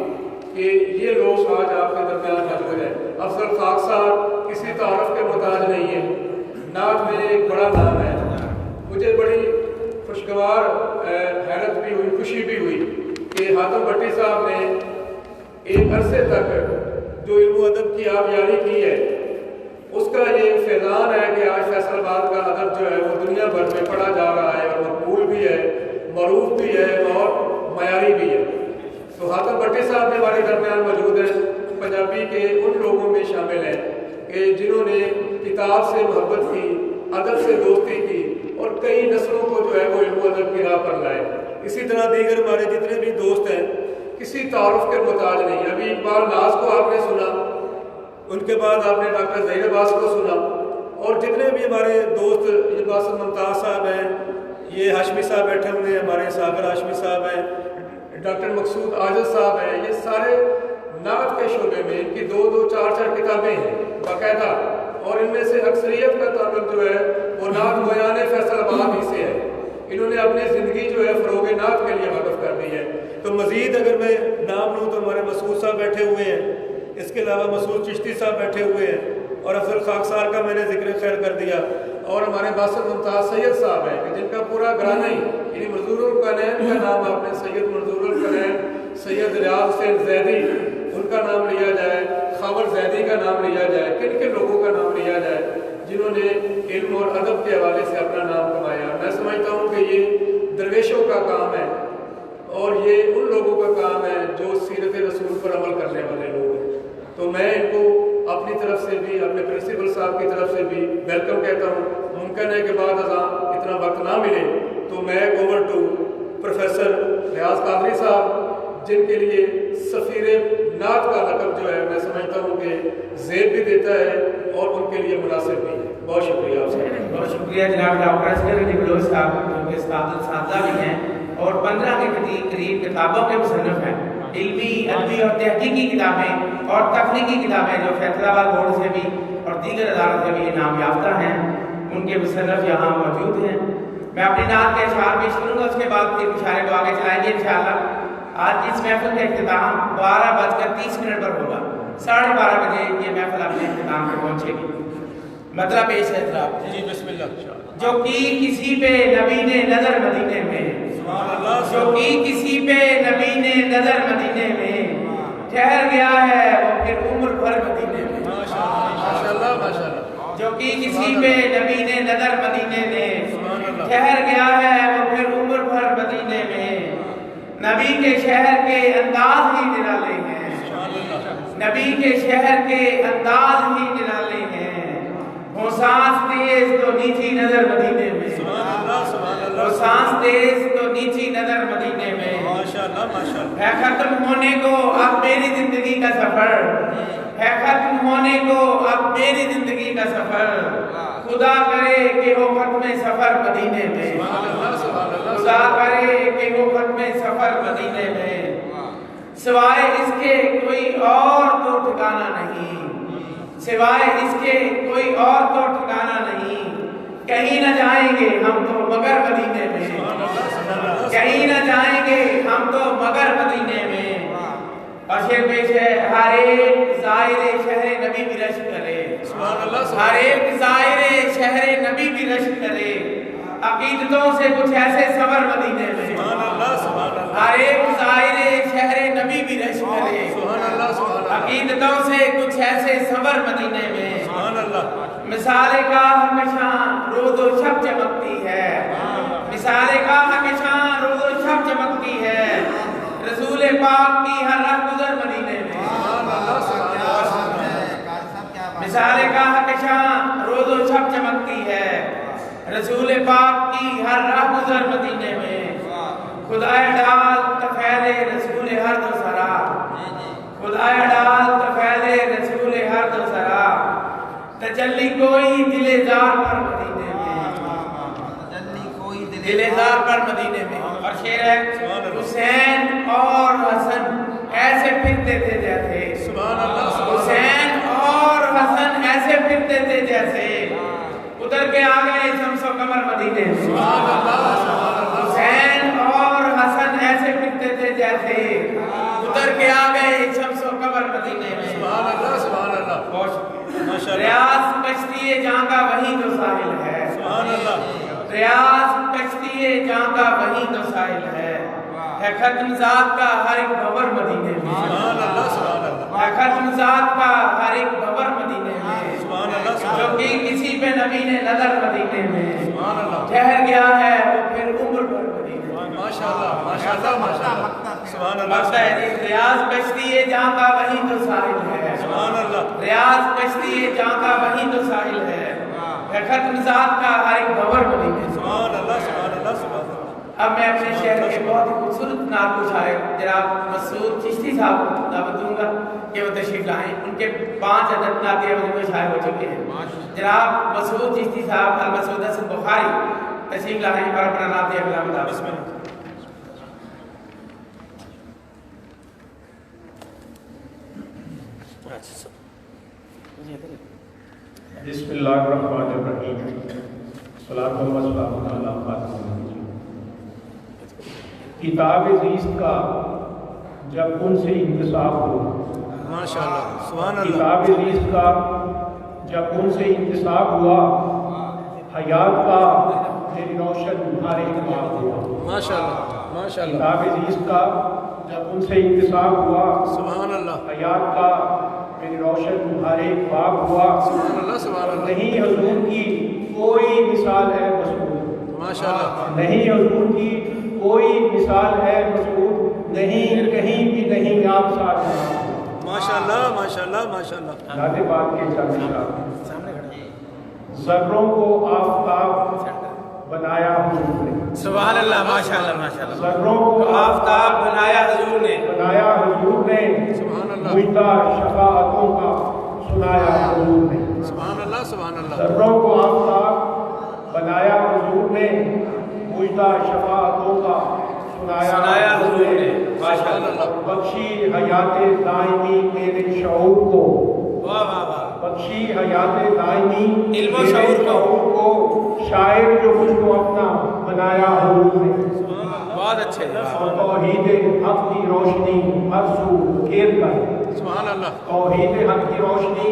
कि ये लोग आज आपके दरमियान मौजूद हैं। अफजल खाक साहब किसी तारफ़ के मोहताज नहीं है, नात में एक बड़ा नाम है। मुझे बड़ी खुशगवार हैरत भी हुई, खुशी भी हुई कि हातम भट्टी साहब ने एक अरसे तक जो इल्म अदब की आबियारी की है, उसका ये फैज़ान है कि आज फैसलाबाद का अदब जो है वो दुनिया भर में पढ़ा जा रहा है, और मकबूल भी है, मरूफ भी है और मयारी भी है। तो हातम भट्टी साहब भी हमारे दरमियान मौजूद हैं, पंजाबी के उन लोगों में शामिल हैं कि जिन्होंने किताब से मोहब्बत की, अदब से दोस्ती की, और कई नस्लों को जो है वो इल्म अदब की राह पर लाए। इसी तरह दीगर हमारे जितने भी दोस्त हैं किसी तारुफ के मोहताज नहीं। अभी इकबाल नाज को आपने सुना, उनके बाद आपने डॉक्टर ज़हीर अब्बास को सुना, और जितने भी हमारे दोस्त, ये बासित मुमताज़ साहब हैं, ये हाशमी साहब बैठे हुए हैं, हमारे सागर हाशमी साहब हैं, डॉक्टर मकसूद आज़द साहब हैं, ये सारे नात के शोबे में इनकी 2-2, 4-4 किताबें हैं बाकायदा, और इनमें से अक्सरियत का ताल्लुक जो है वो नात गोयाने फैसलाबाद ही से है। इन्होंने अपनी ज़िंदगी जो है फ़रोग़ नात के लिए वक़्फ़ कर दी है। तो मज़ीद अगर मैं नाम लूँ तो हमारे मसूद साहब बैठे हुए हैं, इसके अलावा मसूद चिश्ती साहब बैठे हुए हैं, اور افضل خاکسار کا میں نے ذکر خیر کر دیا، اور ہمارے باسط ممتاز سید صاحب ہیں کہ جن کا پورا گھرانہ ہی یعنی منظور القنین کا نام آپ نے سید منظور القنین، سید ریاض حسین زیدی ان کا نام لیا جائے، خاور زیدی کا نام لیا جائے، کن کن لوگوں کا نام لیا جائے جنہوں نے علم اور ادب کے حوالے سے اپنا نام کمایا۔ میں سمجھتا ہوں کہ یہ درویشوں کا کام ہے اور یہ ان لوگوں کا کام ہے جو سیرت رسول پر عمل کرنے والے لوگ ہیں۔ تو میں ان کو اپنی طرف سے بھی، اپنے پرنسپل صاحب کی طرف سے بھی ویلکم کہتا ہوں۔ ممکن ہے کہ بعد ازاں اتنا وقت نہ ملے تو میں اوور ٹو پروفیسر ریاض قادری صاحب جن کے لیے سفیر نعت کا لقب جو ہے میں سمجھتا ہوں کہ زیب بھی دیتا ہے اور ان کے لیے مناسب بھی ہے۔ بہت شکریہ آپ سے۔ بہت شکریہ جناب ڈاکٹر اصغر علی بلوچ صاحب جو کہ استاد الاساتذہ بھی ہیں اور 15 کے قریب کتابوں کے مصنف ہیں، علمی، ادبی اور تحقیقی کتابیں اور تخلیقی کتابیں جو فیصلہ آباد بورڈ سے بھی اور دیگر اداروں سے بھی انعام یافتہ ہیں، ان کے مصنف یہاں موجود ہیں۔ میں اپنی نعت کے اشعار پیش کروں گا، اس کے بعد پھر اشارے کو آگے چلائیں گے انشاءاللہ۔ آج اس محفل کا اختتام 12:30 پر ہوگا، 12:30 بجے یہ محفل اپنے اختتام پہ پہنچے گی۔ مطلب پیش ہے جناب جی بسم اللہ۔ جو کی کسی پہ نبی نے نظر مدینے میں، جو کی کسی پہ نبی نے نظر مدینے میں، ٹھہر گیا ہے وہ پھر عمر بھر مدینے میں۔ ماشاءاللہ ماشاءاللہ۔ جو کی کسی پہ نبی نے نظر مدینے میں، ٹھہر گیا ہے وہ پھر عمر بھر مدینے میں۔ نبی کے شہر کے انداز ہی نرالے ہیں، نبی کے شہر کے انداز ہی نرالے ہیں۔ وہ سانس تیز تو نیچی نظر مدینے میں، وہ سانس تیز تو نیچی نظر مدینے میں۔ ہے ختم ہونے کو اب میری زندگی کا سفر، ہے ختم ہونے کو اب میری زندگی کا سفر۔ خدا کرے کہ وہ ختم سفر مدینے میں، خدا کرے کہ وہ ختم سفر مدینے میں۔ سوائے اس کے کوئی اور تو ٹھکانہ نہیں، سوائے اس کے کوئی اور تو ٹھکانہ نہیں۔ کہیں نہ جائیں گے ہم تو مگر مدینے میں، کہیں نہ جائیں گے ہم تو مگر مدینے میں۔ اور شعر پیش ہے، ہر ایک زائر شہر نبی بھی رشک کرے، ہر ایک زائر شہر نبی بھی رشک کرے۔ عقیدتوں سے کچھ ایسے صبر مدینے میں، ہر ایک زائر شہر نبی بھی رشک کرے۔ عقیدتوں سے کچھ ایسے صبر مدینے میں۔ مثال کا ہمیشہ روز و شب چمکتی ہے، مثال کا ہمیشہ روز و شب چمکتی ہے۔ رسول پاک کی ہر راہ گزر مدینے میں، مثال کا ہمیشہ روز و شب چمکتی ہے۔ رسول پاک کی ہر راہ گزر مدینے میں۔ خدائے ڈال تفیل رسول ہر دو سرا، خدائے ڈال تفیل رسول ہر دو سرا۔ تجلی کوئی دل زار پر مدینے میں، دل زار پر مدینے میں۔ اور شعر ہے، حسین اور حسن ایسے پھرتے تھے جیسے، حسین اور حسن ایسے پھرتے تھے جیسے، ادھر کے آگئے شمس و قمر مدینے میں۔ حسین اور حسن ایسے پھرتے تھے جیسے، ادھر کے آگئے شمس و قمر مدینے میں۔ ریاض کشتی جہاں کا وہیں تو ساحل ہے، ریاض کشتی جہاں کا وہیں تو ساحل ہے۔ ہے ختم ذات کا ہر ایک بور مدینے میں، ہے ختم ذات کا ہر ایک بور مدینے میں۔ جو کہ کسی پہ نبی نے نظر مدینے میں، ٹھہر گیا ہے وہ پھر عمر بھر مدینے میں۔ ماشاءاللہ ماشاءاللہ ماشاءاللہ سبحان اللہ۔ ریاض کشتی جہاں کا وہیں تو ساحل ہے، ریاض کشتی جہاں کا وہیں تو ساحل ہے۔ ہے ختم ذات کا ہر ایک بور مدینے میں۔ سبحان اللہ سبحان اللہ سبحان اللہ۔ اب میں اپنے شہر کے بہت ہی خوبصورت نعت کو شاعر جناب مسعود چشتی صاحب کو دعوت دوں گا کہ وہ تشریف لائیں۔ ان کے 5 عدد نعتیں میں شاعر ہو چکے ہیں۔ جناب مسعود چشتی صاحب المسعود حسن بخاری تشریف لائیں اور اپنا نعت کلام ادا فرمائیں۔ بسم اللہ الرحمن الرحیم، صلاۃ و سلام علی خاتم النبیین۔ کتاب زیست کا جب ان سے انتصاب ہو، ماشاءاللہ سبحان اللہ۔ کتاب زیست کا जब उनसे इंतसाब हुआ हयात का मेरी रोशन तुम्हारे इकबाल हुआ। माशाअल्लाह माशाअल्लाह। किताब अजीज का जब उनसे इंतसाब हुआ सुभान अल्लाह हयात का मेरी रोशन तुम्हारे इकबाल हुआ। सुभान अल्लाह सुभान अल्लाह। नहीं हजूर की कोई मिसाल है मसऊद, माशाअल्लाह। नहीं हजूर की कोई मिसाल है मसऊद, नहीं कहीं भी नहीं आप साथ। माशाअल्लाह माशाअल्लाह माशाअल्लाह। नाते पाक के चंद ज़र्रों को आफताब बनाया हुजूर ने। सुभान अल्लाह माशाअल्लाह माशाअल्लाह। ज़र्रों को आफताब बनाया हुजूर ने, बनाया हुजूर ने। सुभान अल्लाह मुइदा शफाअतों का सुनाया हुजूर ने। सुभान अल्लाह सुभान अल्लाह। ज़र्रों को आफताब बनाया हुजूर ने, मुइदा शफाअतों का सुनाया हुजूर ने। माशाअल्लाह। बख्शी हयाते दाइमी मेरे शऊर को, वाह वाह वाह। बख्शी हयाते दाइमी इल्म मेरे शऊर को शायर जो मुझको अपना बनाया हुजूर ने। बहुत अच्छे। और तौहीद हक की रोशनी हर सू घेर कर, सुभान अल्लाह। तौहीद हक की रोशनी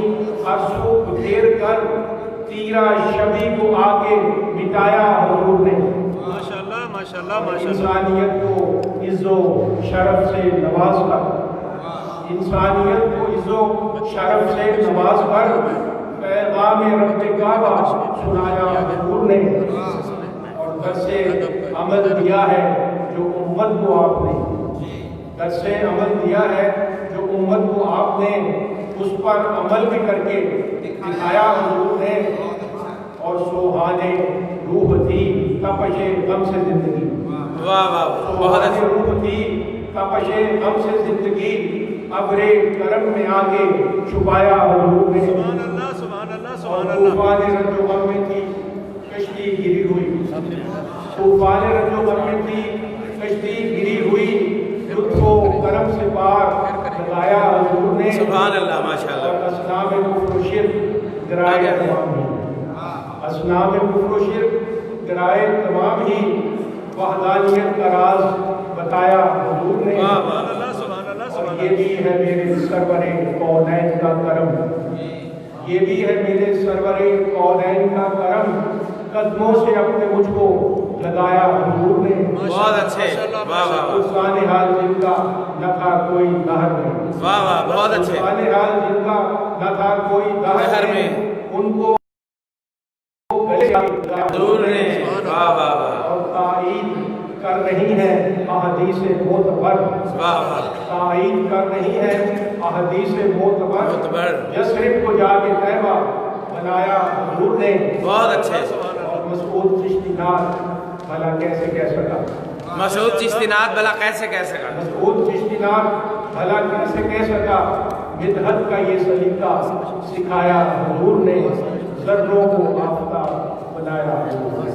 हर सू घेर कर तीरा शबी को आके मिटाया हुजूर ने। माशाअल्लाह माशाअल्लाह माशाअल्लाह। इंसानियत को इज्जो शरफ से नवाज कर, इंसानियत को इज्जो शरफ से नवाज कर पैगाम रब्बे काबा सुनाया हुजूर ने। और दर्से अमल दिया है जो उम्मत को आपने, दर्से अमल दिया है जो उम्मत को आपने, उस पर अमल भी करके दिखाया हुजूर ने। और सुहाने रूह थी तपशे गम से जिंदगी, वाह वाह बहुत सुहाने अच्छे। रूह थी तपशे गम से जिंदगी, अबरे करम में आगे छुपाया हुजूर ने। सुभान अल्लाह सुभान अल्लाह और सुभान अल्लाह। तूफान रजो गम में थी कश्ती गिरी हुई, तूफान रजो गम में थी कश्ती गिरी हुई, लुत्फो करम से पार लगाया हुजूर ने। सुभान अल्लाह माशाअल्लाह। और असनाम कुफ्र शिर्क गिराए तमाम ही, असनाम कुफ्र शिर्क गिराए तमाम ही, वहदानियत का राज बताया हुजूर ने। वाह वाह। सुभान अल्लाह सुभान अल्लाह और सुभान ये भी है मेरे सरवरे कौनैन का करम, ये भी है मेरे सरवरे कौनैन का करम, कदमों से अपने मुझको लगाया हुजूर ने। बहुत अच्छे। वाह वाह उस हाल जिनका न था कोई दहर में, वाह वाह बहुत अच्छे। हाल जिनका न था कोई दहर दहर में में, उनको गले हुजूर ने। वाह वाह वाह। और ताईद कर रही है अहदीस मोतबर, वाह वाह ताईद कर रही है अहदीस मोतबर, मोतबर। यस्रिब को जाके तैबा बनाया हुजूर ने। बहुत अच्छे। और मसूद चिश्तीनाथ भला कैसे कह सका, मसूद चिश्तीनाथ भला कैसे कह सका, मसूद चिश्तीनाथ भला कैसे कह सका, मिदहत का ये सलीका सिखाया हुजूर ने, ज़र्रों को आफताब बनाया हुजूर ने।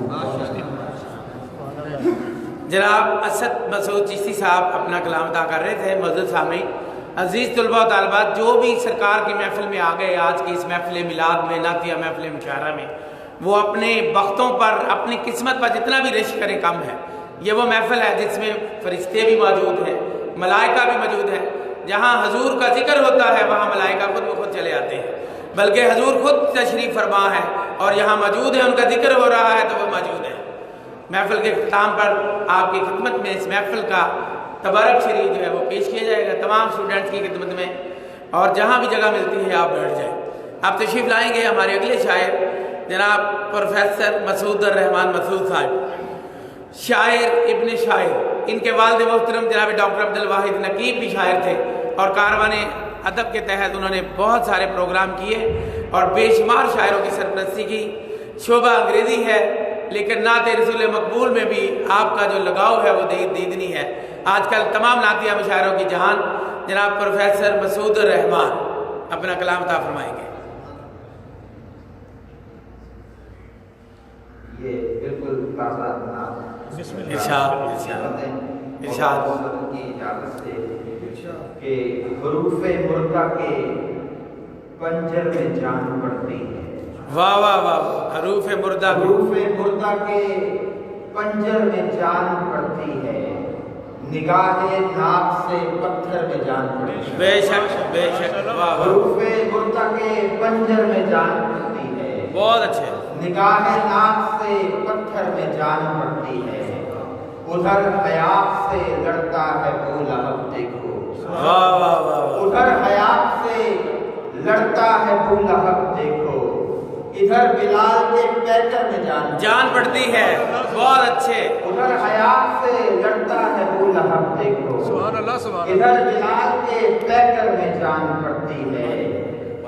जनाब असद मसूद चिश्ती साहब अपना कलाम अदा कर रहे थे। मौजूद सामईन अजीज़ तलबा व तालिबात, जो भी सरकार की महफिल में आ गए आज की इस महफिल मिलाद में, नातिया महफिल मुशायरा में, वो अपने वक्तों पर अपनी किस्मत पर जितना भी रिश्क करें कम है। ये वो महफिल है जिसमें फरिश्ते भी मौजूद हैं, मलाइका भी मौजूद है। जहाँ हजूर का जिक्र होता है वहाँ मलाइका खुद ब खुद चले आते हैं, बल्कि हजूर खुद तशरीफ़ फरमा है और यहाँ मौजूद है, उनका जिक्र हो रहा है तो वो मौजूद है। महफिल के अख्ताम पर आपकी खिदमत में इस महफिल का तबारक शरीफ जो है वो पेश किया जाएगा तमाम स्टूडेंट्स की खिदमत में, और जहाँ भी जगह मिलती है आप बैठ जाएँ। आप तशरीफ़ लाएंगे हमारे अगले शायर जनाब प्रोफेसर मसूद रहमान मसूद साहब, शायर इब्न शायर। इनके वालिद मोहतरम जनाब डॉक्टर अब्दुल वाहिद नकीब भी शायर थे और कारवाने अदब के तहत उन्होंने बहुत सारे प्रोग्राम किए और बेशुमार शायरों की सरपरस्ती की। शोभा अंग्रेज़ी है लेकिन नाते रसूल मकबूल में भी आपका जो लगाव है वो दीदनी है। आजकल तमाम नातिया मुशायरों की जहान जनाब प्रोफेसर मसूद रहमान अपना कलाम अता फरमाएंगे। ये बिल्कुल ताज़ा इरशाद की इजाज़त से कि हरूफ़े मुर्दा के पंजर में जान पड़ती है। वाह वाह वाह। हरूफ़े मुर्दा के पंजर में जान पड़ती है, निगाहे नाक से पत्थर में जान पड़ती है। बेशक बेशक, वाह वाह, हरूफे मुर्ता के पंजर में जान पड़ती है। बहुत अच्छे। निगाहे नाक से पत्थर में जान पड़ती है। उधर हयात से लड़ता है वो लहब देखो। वाह वाह वाह, उधर हयात से लड़ता है वो लहब देखो। इधर बिलाल के पैकर में जान पड़ती है। बहुत अच्छे। उधर हयात से लड़ता है वो लहब देखो। सुभान अल्लाह, सुभान अल्लाह। इधर बिलाल के पैकर में जान पड़ती है।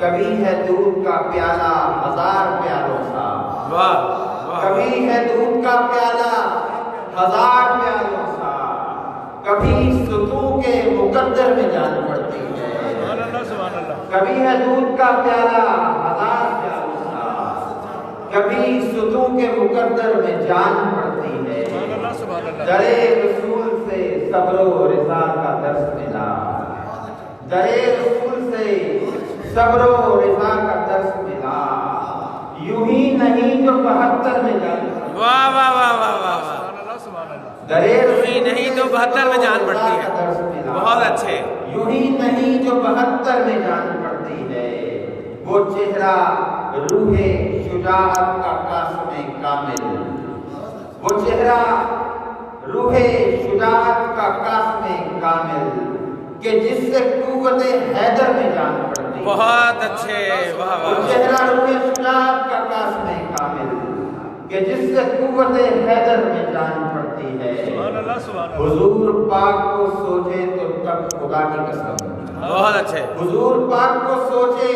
कभी है दूध का प्याला 1000 प्यालों सा। वाह वाह, कभी है दूध का प्याला 1000 प्यालों सा। कभी सुतू के मुकद्दर में जान पड़ती है। सुभान अल्लाह, सुभान अल्लाह। कभी है दूध का प्याला 1000 प्यालों सा। कभी सुतू के मुकद्दर में जान पड़ती है। सुभान अल्लाह, सुभान अल्लाह। दरे रसूल से सब्रो रिज़ा का दर्स मिला। दरे रसूल से सब्रो रिज़ा का दर्स मिला। यूं ही नहीं जो 72 में जान पड़ती। वाह वाह वाह वाह वाह वाह, दरे यूं ही नहीं तो 72 में जान पड़ती है। बहुत अच्छे। यूं ही नहीं जो 72 में जान पड़ती है। वो चेहरा रूहे शुजाअत का कास्मे कामिल। वो चेहरा रूहे शुजाअत का कास्मे कामिल कि जिससे कुव्वते हैदर में जान पड़ती है। बहुत अच्छे, वाह वो वाह, चेहरा रूहे शुजाअत का कास्मे कामिल कि जिससे कुव्वते हैदर में जान पड़ती है। सुभान अल्लाह, सुभान अल्लाह। हुजूर पाक को सोचे तो तब खुदा की कसम। बहुत अच्छे। हुजूर पाक को सोचे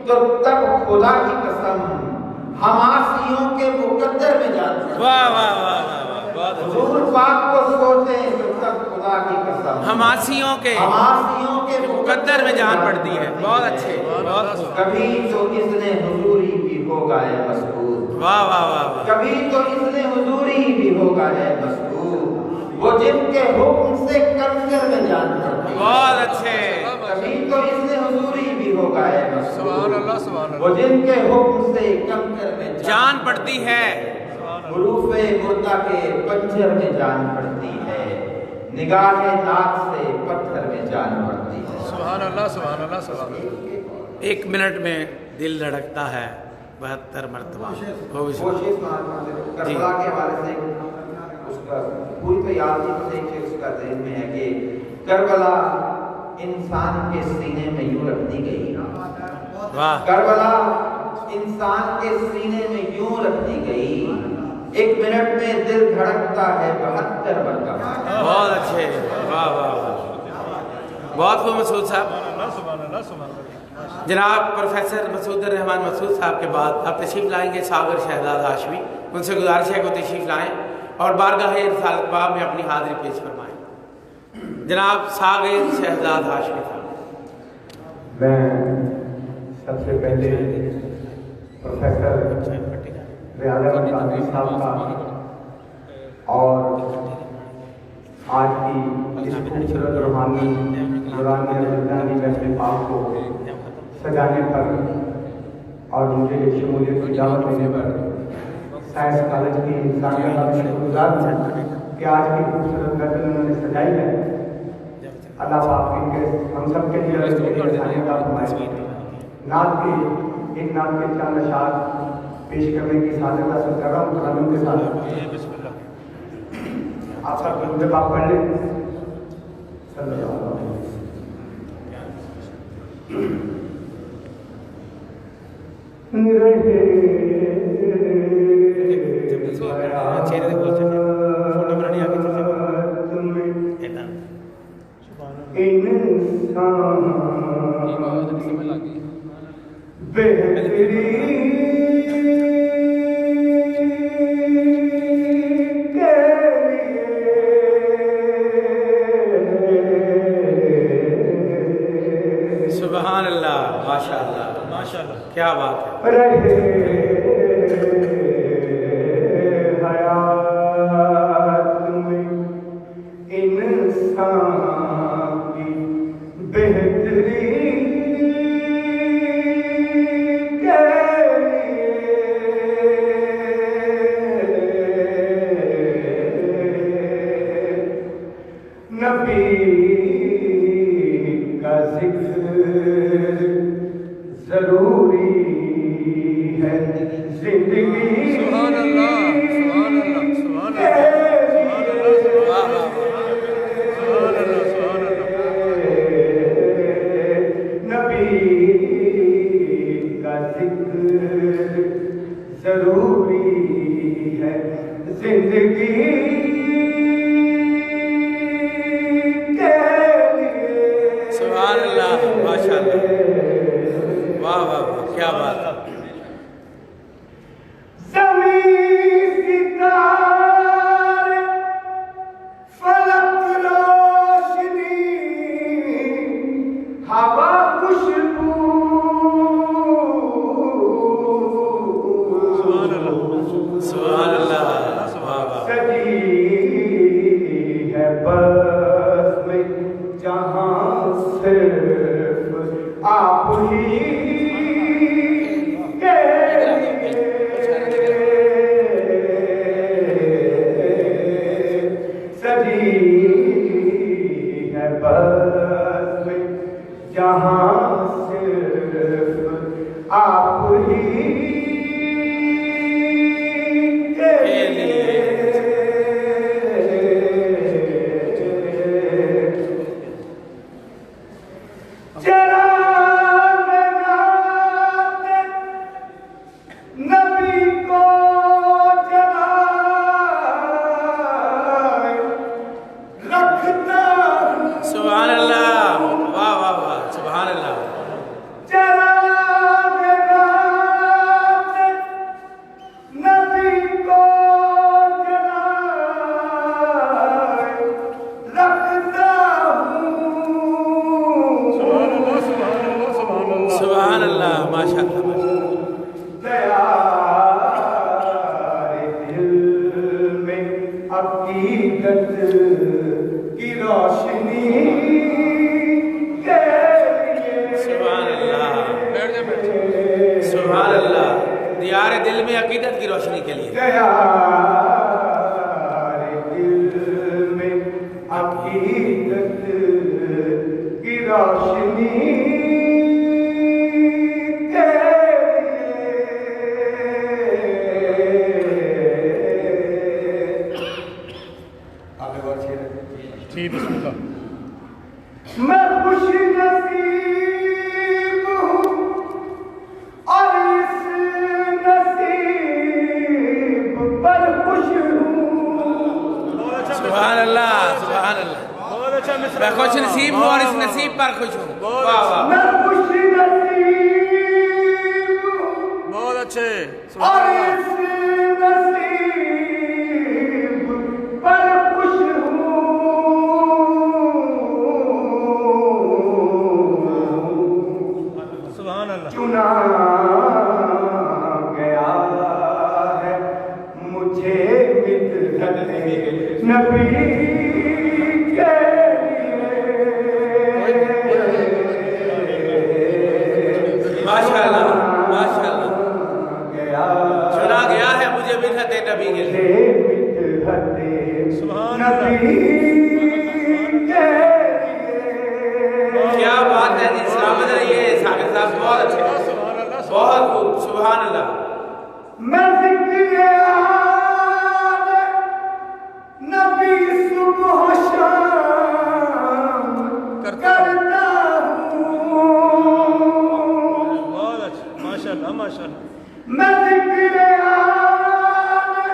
तो तब खुदा की कसम हमासियों के मुकद्दर में जान पड़ती है। वाह वाह वाह वाह, बहुत अच्छे। हुजूर पाक को सोचे तो तब खुदा की कसम हमासियों के मुकद्दर में जान पड़ती है। बहुत अच्छे, बहुत खूब। कभी तो इसने हुजूरी भी होगा है मसबूत। वाह वाह वाह वाह, कभी तो इसने हुजूरी भी होगा है मसबूत। वो जिनके हुक्म से कंकर में जान पड़ती है। बहुत अच्छे। कभी तो इसने हुजूरी भी होगा है मसबूत। सुभान अल्लाह, सुभान वो अल्लाह। जिनके हुक्म से कंकर में जान पड़ती है। हुरूफे मुर्दा के पंजर में जान पड़ती है। निगाहे नाक से पत्थर में जान पड़ती है। सुभान अल्लाह, सुभान अल्लाह, सुभान अल्लाह। 1 मिनट में दिल धड़कता है 72 मरतबा। कोशिश करबला के हवाले से उसका पूरी तो याद नहीं, बस एक चीज उसका ज़हन में है कि करबला इंसान के सीने में यूं रख दी गई। वाह, करबला इंसान के सीने में यूं रख दी गई। 1 मिनट में दिल धड़कता है 72 मरतबा। बहुत अच्छे, वाह वाह वाह, बहुत खूब मसूद साहब। सुभान अल्लाह, सुभान अल्लाह। जनाब प्रोफेसर मसूद रहमान मसूद साहब के बाद अब तशरीफ लाएंगे सागर शहजाद हाशमी। उनसे गुजारिश है कि तशरीफ लाएं और बारगाह रिसालत बाब में अपनी हाजिरी पेश फरमाएं। जनाब सागर शहजाद हाशमी साहब। मैं सबसे पहले प्रोफेसर रियाज अहमद कादरी साहब का और आज की इस खूबसूरत रूहानी नूरानी रमज़ानी महफ़िल पाक को सजाने पर और मुझे शमूलियत की दावत देने पर साइंस कॉलेज की इंसानियत का शुक्रगुज़ार हूँ कि आज की खूबसूरत महफ़िल उन्होंने सजाई है। अल्लाह पाक इनके हम सब के लिए इंसानियत का फरमाए। नात के एक नात के चंद अशार पेश करने की सादत हासिल कर रहा हूँ खानों के साथ। आप सब दुरूद पाक पढ़ लें। सुभान अल्लाह, माशाअल्लाह, माशाअल्लाह, क्या बात है। نبی کا ذکر ضروری ہے زندگی سبحان اللہ سبحان اللہ سبحان اللہ نبی کا ذکر ضروری ہے زندگی سبحان اللہ ماشاء اللہ واہ واہ واہ کیا بات ہے زمین ستارے فلک روشنی ہوا خوشبو سبحان اللہ واہ واہ سجی ہے بس میں جہاں صرف آپ ہی کے سجی ہے بس میں جہاں صرف آپ ہی کے نبی کو جلائے رکھتا سبحان اللہ واہ واہ واہ سبحان اللہ نبی کو جلائے رکھتا ہوں سبحان اللہ ماشاء اللہ دل میں عقیدت کی روشنی کے لیے سبحان اللہ سبحان اللہ دیار دل میں عقیدت کی روشنی کے لیے دل میں عقیدت کی روشنی کے جی بسم اللہ میں خوش نصیب ہوں اور اس نصیب پر خوش ہوں سبحان اللہ سبحان اللہ بہت اچھا میں خوش نصیب ہوں اور اس نصیب پر خوش ہوں واہ واہ میں خوش نصیب ہوں بہت اچھے اور اس نصیب پر خوش ہوں سبحان اللہ چنا گیا ہے مجھے مدحت نبی کے ماشاء اللہ ماشاء اللہ گیا چنا گیا ہے مجھے مدحت نبی کے لیے سبحان نبی کے کیا بات ہے جی سلامت رہیے ساکر صاحب بہت اچھے بہت خوب سبحان اللہ میں ذکر آل نبی صبح و شام کرتا ہوں بہت اچھا ماشاء اللہ ماشاء اللہ میں ذکر آل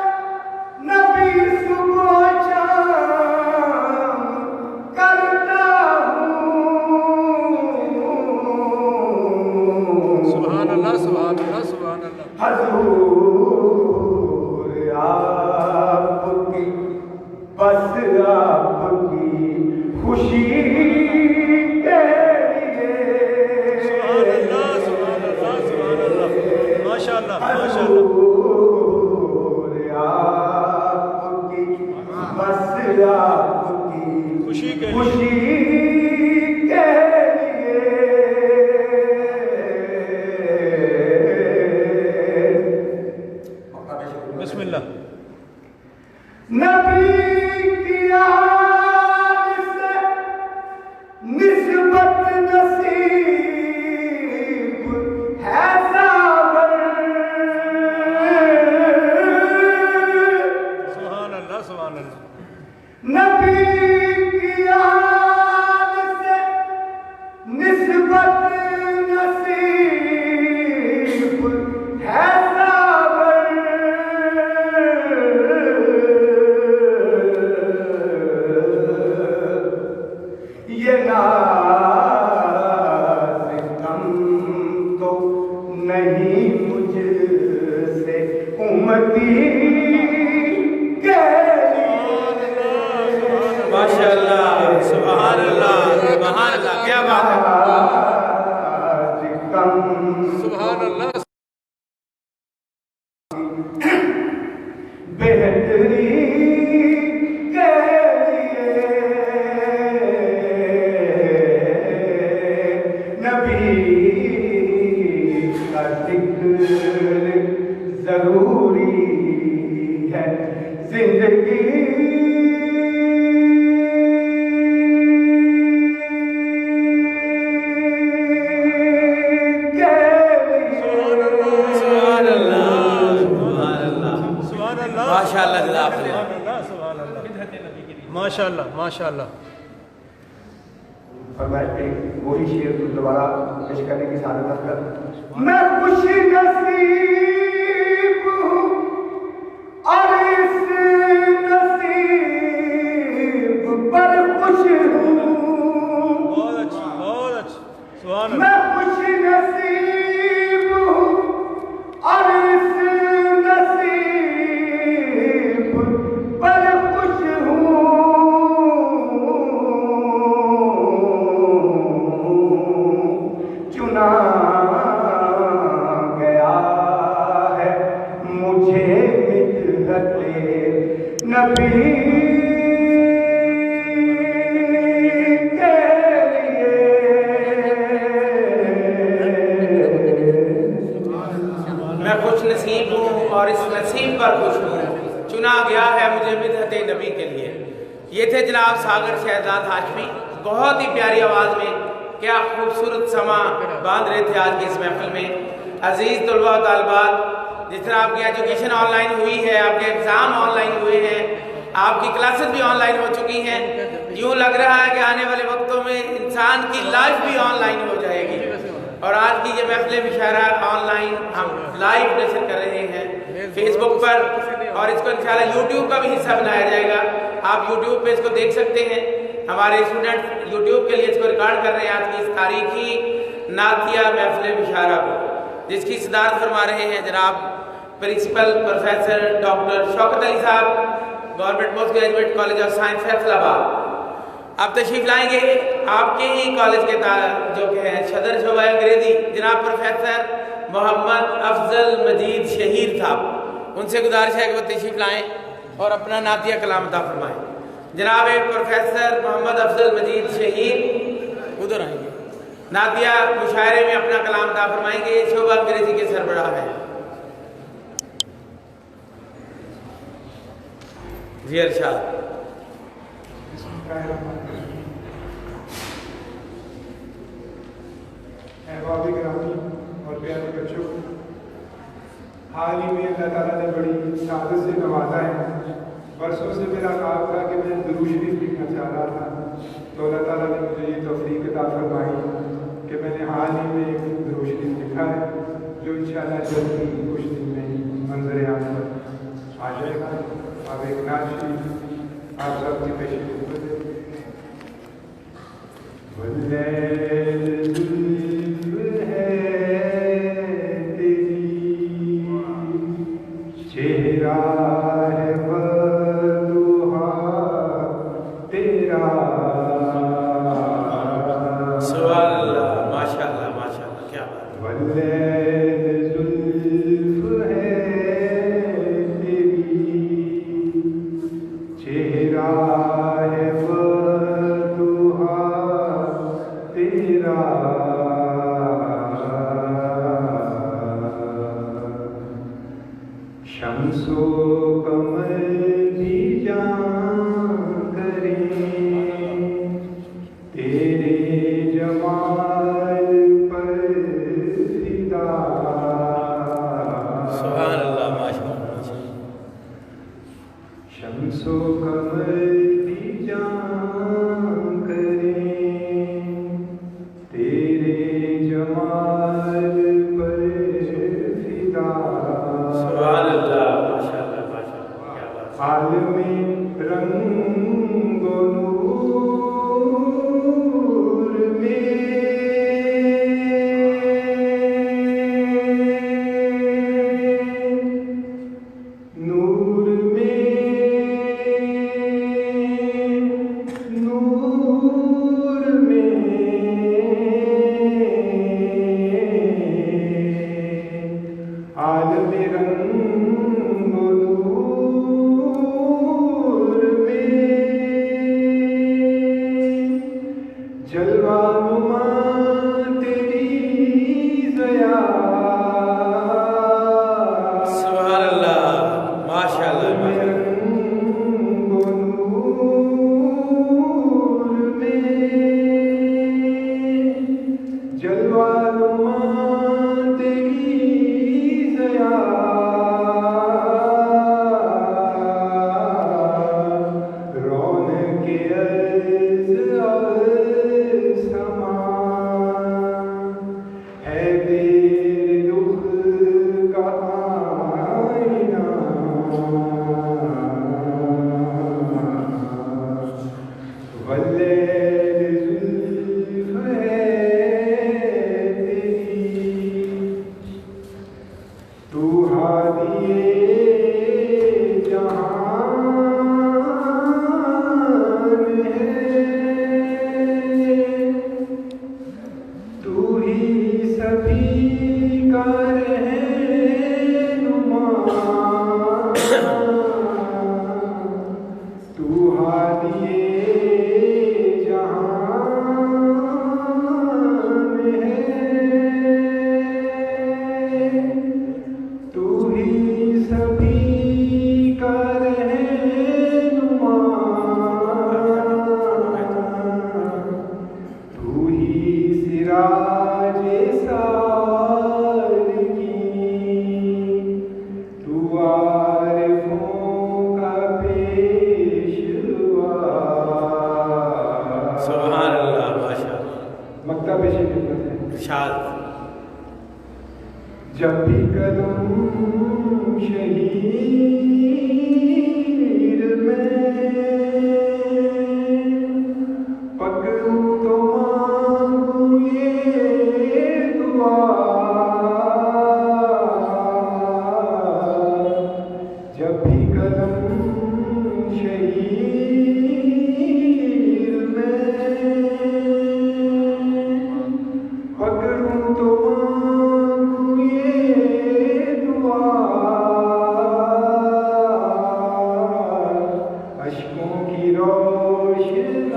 نبی صبح و شام کرتا ہوں سبحان اللہ سبحان اللہ سبحان اللہ حضور آپ کی بس آپ کی خوشی کے لیے سبحان اللہ سبحان اللہ سبحان اللہ ماشاء اللہ ماشاء اللہ حضور آپ کی بس آپ کی خوشی کے لیے خوشی کے بسم اللہ نبی کی آل माशाअल्लाह, क्या बात है। सुभान अल्लाह। बेहतरी के लिए नबी का जिक्र जरूरी है जिंदगी माशाअल्लाह जज़ाकल्लाह। माशाअल्लाह माशाअल्लाह। और मैं एक वही शेर को दोबारा पेश करने की साधना कर मैं खुश नसीब हूँ और इस नसीब पर खुश हूँ। बहुत अच्छा बहुत अच्छा। सुभान अल्लाह। मैं खुश नसीब हूँ और इस नसीब पर खुश हूँ। चुना गया है मुझे मिदहते नबी मैं खुश नसीब हूँ और इस नसीब पर खुश हूँ, चुना गया है मुझे मिदहत नबी के लिए। ये थे जनाब सागर शहजाद हाशमी, बहुत ही प्यारी आवाज़ में क्या खूबसूरत समा बांध रहे थे आज की इस महफिल में। अजीज़ तलबा और तालिबात, जिस तरह आपकी एजुकेशन ऑनलाइन हुई है, आपके एग्ज़ाम ऑनलाइन हुए हैं, आपकी क्लासेस भी ऑनलाइन हो चुकी हैं, यूँ लग रहा है कि आने वाले वक्तों में इंसान की लाइफ भी ऑनलाइन हो जाएगी। और आज की ये महफिल मुशायरा ऑनलाइन हम लाइव नशर कर रहे हैं फेसबुक पर, और इसको इंशाल्लाह यूट्यूब का भी हिस्सा बनाया जाएगा। आप यूट्यूब पे इसको देख सकते हैं। हमारे स्टूडेंट यूट्यूब के लिए इसको रिकॉर्ड कर रहे हैं आज की इस तारीखी नातिया महफिल मुशायरा को, जिसकी सदारत फरमा रहे हैं जनाब principal professor doctor Shaukat Ali sahab, government post graduate college of science Faisalabad. अब तशरीफ लाएंगे आपके ही कॉलेज के जो कि हैं सदर शोबा अंग्रेजी जनाब प्रोफेसर मोहम्मद अफजल मजीद शहीर साहब। उनसे गुजारिश है कि वो तशरीफ लाएं और अपना नातिया कलाम अता फरमाएं। जनाब प्रोफेसर मोहम्मद अफजल मजीद शहीर उधर आएंगे, नातिया मुशायरे में अपना कलाम अता फरमाएंगे। शोबा अंग्रेजी के सरबराह हैं जी इरशाद। अहबाब गिरामी और प्यारे बच्चों, हाल ही में अल्लाह ताला ने बड़ी सादत से नवाजा है। बरसों से मेरा ख्वाब था कि मैं दुरूद शरीफ लिखना चाह रहा था, तो अल्लाह ताला ने मुझे ये तौफीक अता फरमाई कि मैंने हाल ही में एक दुरूद शरीफ लिखा है, जो इंशाअल्लाह जल्द ही कुछ दिन में ही मंजर आम पर आ जाएगा। अब एक नात शरीफ आप सबकी पेश चेहरा है बदुहा तेरा। सुभान अल्लाह, माशाअल्लाह माशाअल्लाह, क्या बात। जुल्फ है तेरी, चेहरा है बदुहा तेरा। शम्सो कमर भी जान करें तेरे जमाल पर फिदा। सुभान अल्लाह माशाअल्लाह। शम्सो कमर भी जान करें तेरे जमाल पर फिदा। सुभान अल्लाह माशाअल्लाह माशाअल्लाह, क्या बात। हाल में रंगो नूर में नूर में नूर में مکتب سے خدمت ہے ارشاد جب بھی قدم شہید میں پکڑوں تو مانگوں یہ دعا جب بھی قدم شہید میں پکڑوں تو مانگوں یہ دعا اشکوں کی روشنائی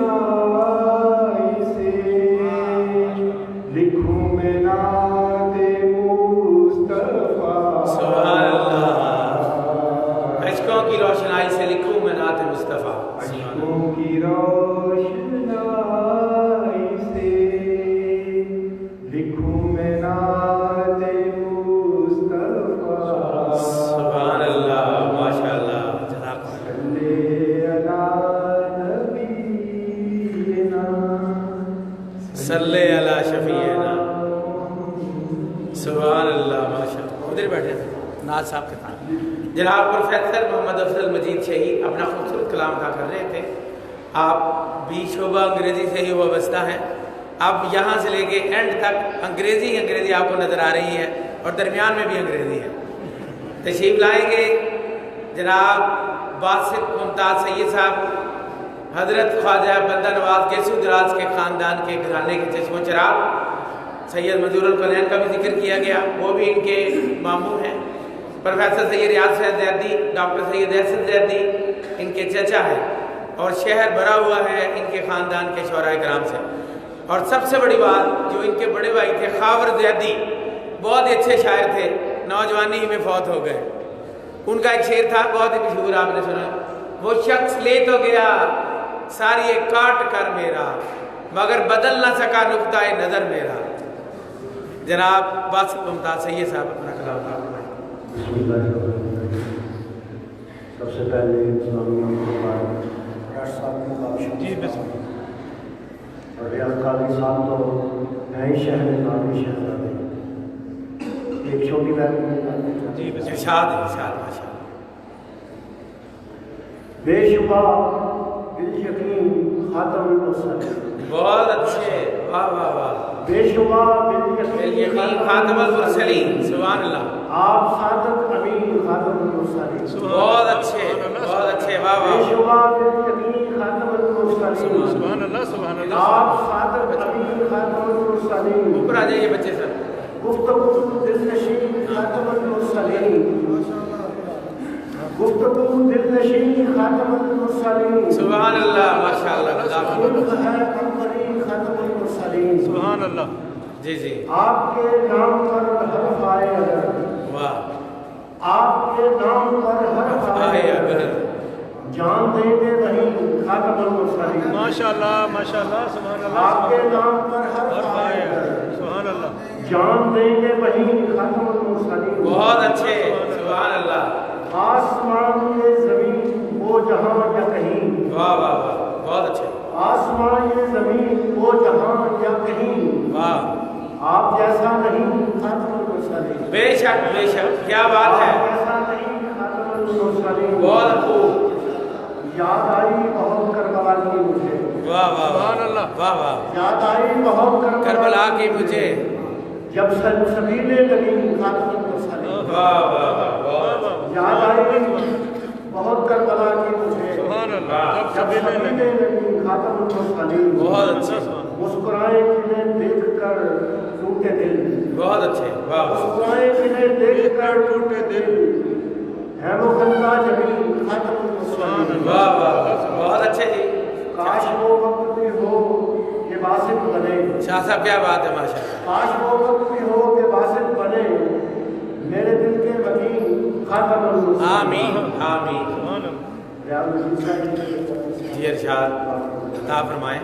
سے لکھوں میں نعت مصطفیٰ سبحان اللہ اشکوں کی روشنائی سے لکھوں میں نعت مصطفیٰ اشکوں کی روشنائی سے لکھوں میں نعت مصطفیٰ سبحان اللہ ماشاء اللہ جزاک اللہ صلی علی نبینا صلی علی شفیعنا سبحان اللہ ماشاء اللہ ادھر بیٹھے ناز صاحب کے ساتھ جناب پروفیسر محمد افضل مجید شہید اپنا خوبصورت کلام ادا کر رہے تھے آپ بھی شعبہ انگریزی سے ہی وابستہ ہیں اب یہاں سے لے کے اینڈ تک انگریزی آپ کو نظر آ رہی ہے اور درمیان میں بھی انگریزی ہے تشریف لائیں گے جناب باسط ممتاز سید صاحب حضرت خواجہ بندہ نواز گیسو دراز کے خاندان کے گھرانے کے چشم و چراغ سید منظور القلین کا بھی ذکر کیا گیا وہ بھی ان کے ماموں ہیں پروفیسر سید ریاض فیض زیدی ڈاکٹر سید احسن زیدی ان کے چچا ہے اور شہر بھرا ہوا ہے ان کے خاندان کے شعراء کرام سے اور سب سے بڑی بات جو ان کے بڑے بھائی تھے خاور زیدی بہت ہی اچھے شاعر تھے نوجوانی ہی میں فوت ہو گئے ان کا ایک شعر تھا بہت ہی مشہور آپ نے سنا وہ شخص لے تو گیا ساری کاٹ کر میرا مگر بدل نہ سکا نقطہ نظر میرا جناب باسط ممتاز سید صاحب اپنا کلام تھا بسم اللہ الرحمن الرحیم سب سے پہلے اسلامیہ ڈاکٹر صاحب کو جی بسم اللہ اور ریاض قاضی صاحب تو نئے شہر میں نامی شہزادے ایک چھوٹی بہن جی بسم اللہ ارشاد ارشاد ماشاء اللہ بے شبہ بالیقین خاتم المرسلین بہت اچھے واہ واہ واہ بے شبہ یقین بالیقین خاتم المرسلین سبحان اللہ آپ صادق امین خاتم المرسلین بہت اچھے واہ بے واہ شبہ بالیقین خاتم المرسلین سبحان اللہ سبحان اللہ آپ صادق امین خاتم المرسلین اوپر آ جائیے بچے سب گفتگو دل نشین خاتم المرسلین گفتگو دل نشین خاتم المرسلین سبحان اللہ ماشاء اللہ جزاک اللہ خلق ہے قمری خاتم المرسلین سبحان اللہ جی جی آپ کے نام پر حرف آئے اگر واہ آپ کے نام پر حرف آئے آئے اگر اگر جان دیں گے وہی خاتم المرسلین ماشاء اللہ سبحان اللہ آپ کے نام پر حرف آئے اگر سبحان اللہ جان دیں گے وہی خاتم المرسلین بہت اچھے سبحان اللہ آسمان یہ زمین وہ جہاں یا کہیں واہ واہ واہ بہت اچھے آسمان یہ زمین وہ جہاں یا کہیں واہ آپ جیسا نہیں خاتم المرسلین بے شک کیا بات ہے آپ جیسا نہیں خاتم المرسلین بہت خوب یاد آئی بہت کربلا کی مجھے واہ واہ سبحان اللہ واہ واہ یاد آئی بہت کربلا کی مجھے جب سبیلے لگی خاتم المرسلین واہ واہ واہ یاد آئی بہت کربلا کی مجھے سبحان اللہ جب سبیلے لگی خاتم المرسلین بہت اچھے مسکرائے جنہیں دیکھ کر ٹوٹے دل بہت اچھے واہ واہ مسکرائے جنہیں دیکھ کر ٹوٹے دل ہے وہ خندہ جمیل خاتم المرسلین واہ واہ بہت اچھے جی کاش وہ وقت بھی ہو کہ باسط بنے شاہ صاحب کیا بات ہے ماشاء اللہ کاش وہ وقت بھی ہو کہ باسط بنے میرے دل کے وکیل خاتم المرسلین آمین آمین سبحان اللہ جی ارشاد عطا فرمائیں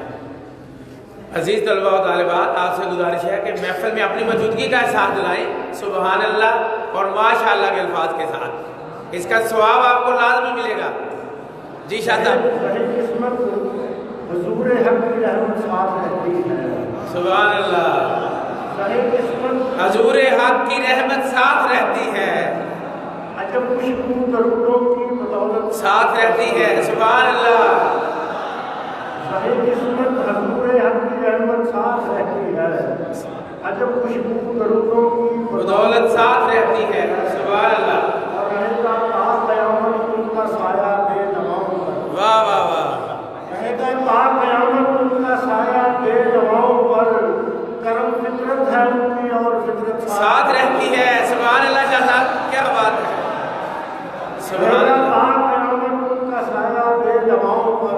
عزیز طلباء و طالبات آپ سے گزارش ہے کہ محفل میں اپنی موجودگی کا احساس دلائیں سبحان اللہ اور ماشاء اللہ کے الفاظ کے ساتھ اس کا ثواب آپ کو لازمی ملے گا جی شاہ صاحب رہے قسمت حضور حق کی رحمت ساتھ رہتی ہے सुभान अल्लाह। रहे किस्मत हजूर हक की रहमत साथ रहती है, अजब खुशबू दरूदों की बदौलत साथ रहती है। सुभान अल्लाह। रहे किस्मत हजूर हक की रहमत साथ रहती है, अजब खुशबू दरूदों की बदौलत साथ रहती है। सुभान अल्लाह। और रहेगा पाक क़यामत उनका साया बेनवाओं पर। वाह वाह वाह। रहेगा पाक क़यामत उनका साया बेनवाओं पर, करम फितरत है उनकी और फितरत साथ रहती है। सुभान अल्लाह जल्ला, क्या बात है। सुभान रहेगा अल्लाह। पाक क़यामत उनका साया बेनवाओं पर,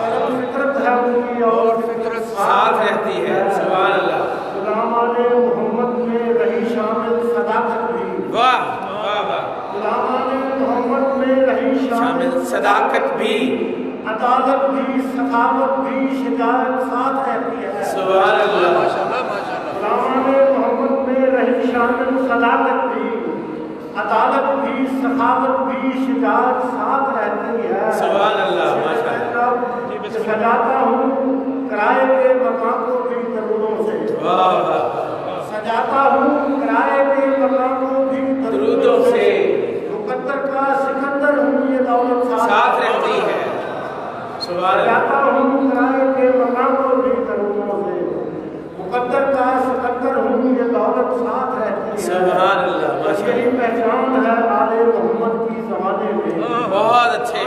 करम फितरत है उनकी और फितरत साथ रहती है। सुभान अल्लाह। गुलामाने मोहम्मद में रही शामिल सदाकत भी। वाह वाह वाह। गुलामाने मोहम्मद में रही शामिल सदाकत भी, अदालत भी, सखावत भी, शिजायत साथ रहती है। सुभान अल्लाह। गुलामाने मोहम्मद में रही शामिल सदाकत भी, अदालत भी, सखावत भी, शिजायत साथ रहती है। सुभान अल्लाह। माशाअल्लाह। सजाता हूँ किराए के मकान को भी दरूदों से। वाह वाह। सजाता हूँ किराए के मकान को भी दरूदों से। मुकद्दर का सिकंदर हूँ ये दौलत साथ रहती है। सुभान अल्लाह। सजाता हूँ किराए के मकान को भी दरूदों से, मुकद्दर का सिकंदर हूँ ये दौलत साथ रहती है। सुभान अल्लाह। माशाअल्लाह। यही पहचान है आले मोहम्मद की ज़माने में। बहुत अच्छे।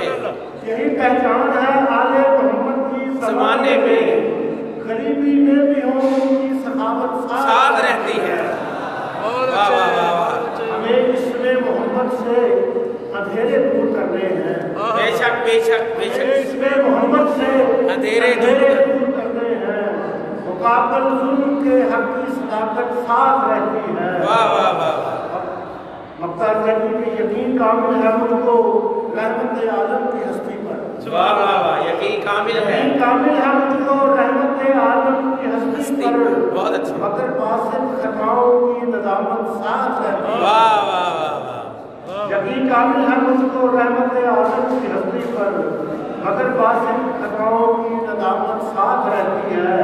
यही पहचान है आले मोहम्मद की ज़माने में। गरीबी में भी हो उनकी सखावत साथ रहती है। वाह वाह वाह वाह। हमें इसमें मोहम्मद से अंधेरे दूर करने हैं। बेशक बेशक बेशक। इसमें मोहम्मद से अंधेरे दूर करने हैं। मुकाबल जुल्म के हक की सदाकत साथ रहती है। वाह वाह वाह। मक्ता कहती कि यकीन कामिल है मुझको रहमत आलम की हस्ती पर। वाह वाह वाह। यकीन कामिल है। यकीन कामिल है मुझको रहमत आलम की हस्ती पर। बहुत अच्छा। मगर बासित खताओं की नदामत साथ रहती है। वाह वाह वाह वाह। यकीन कामिल है मुझको रहमत आलम की हस्ती पर, मगर बासित खताओं की नदामत साथ रहती है।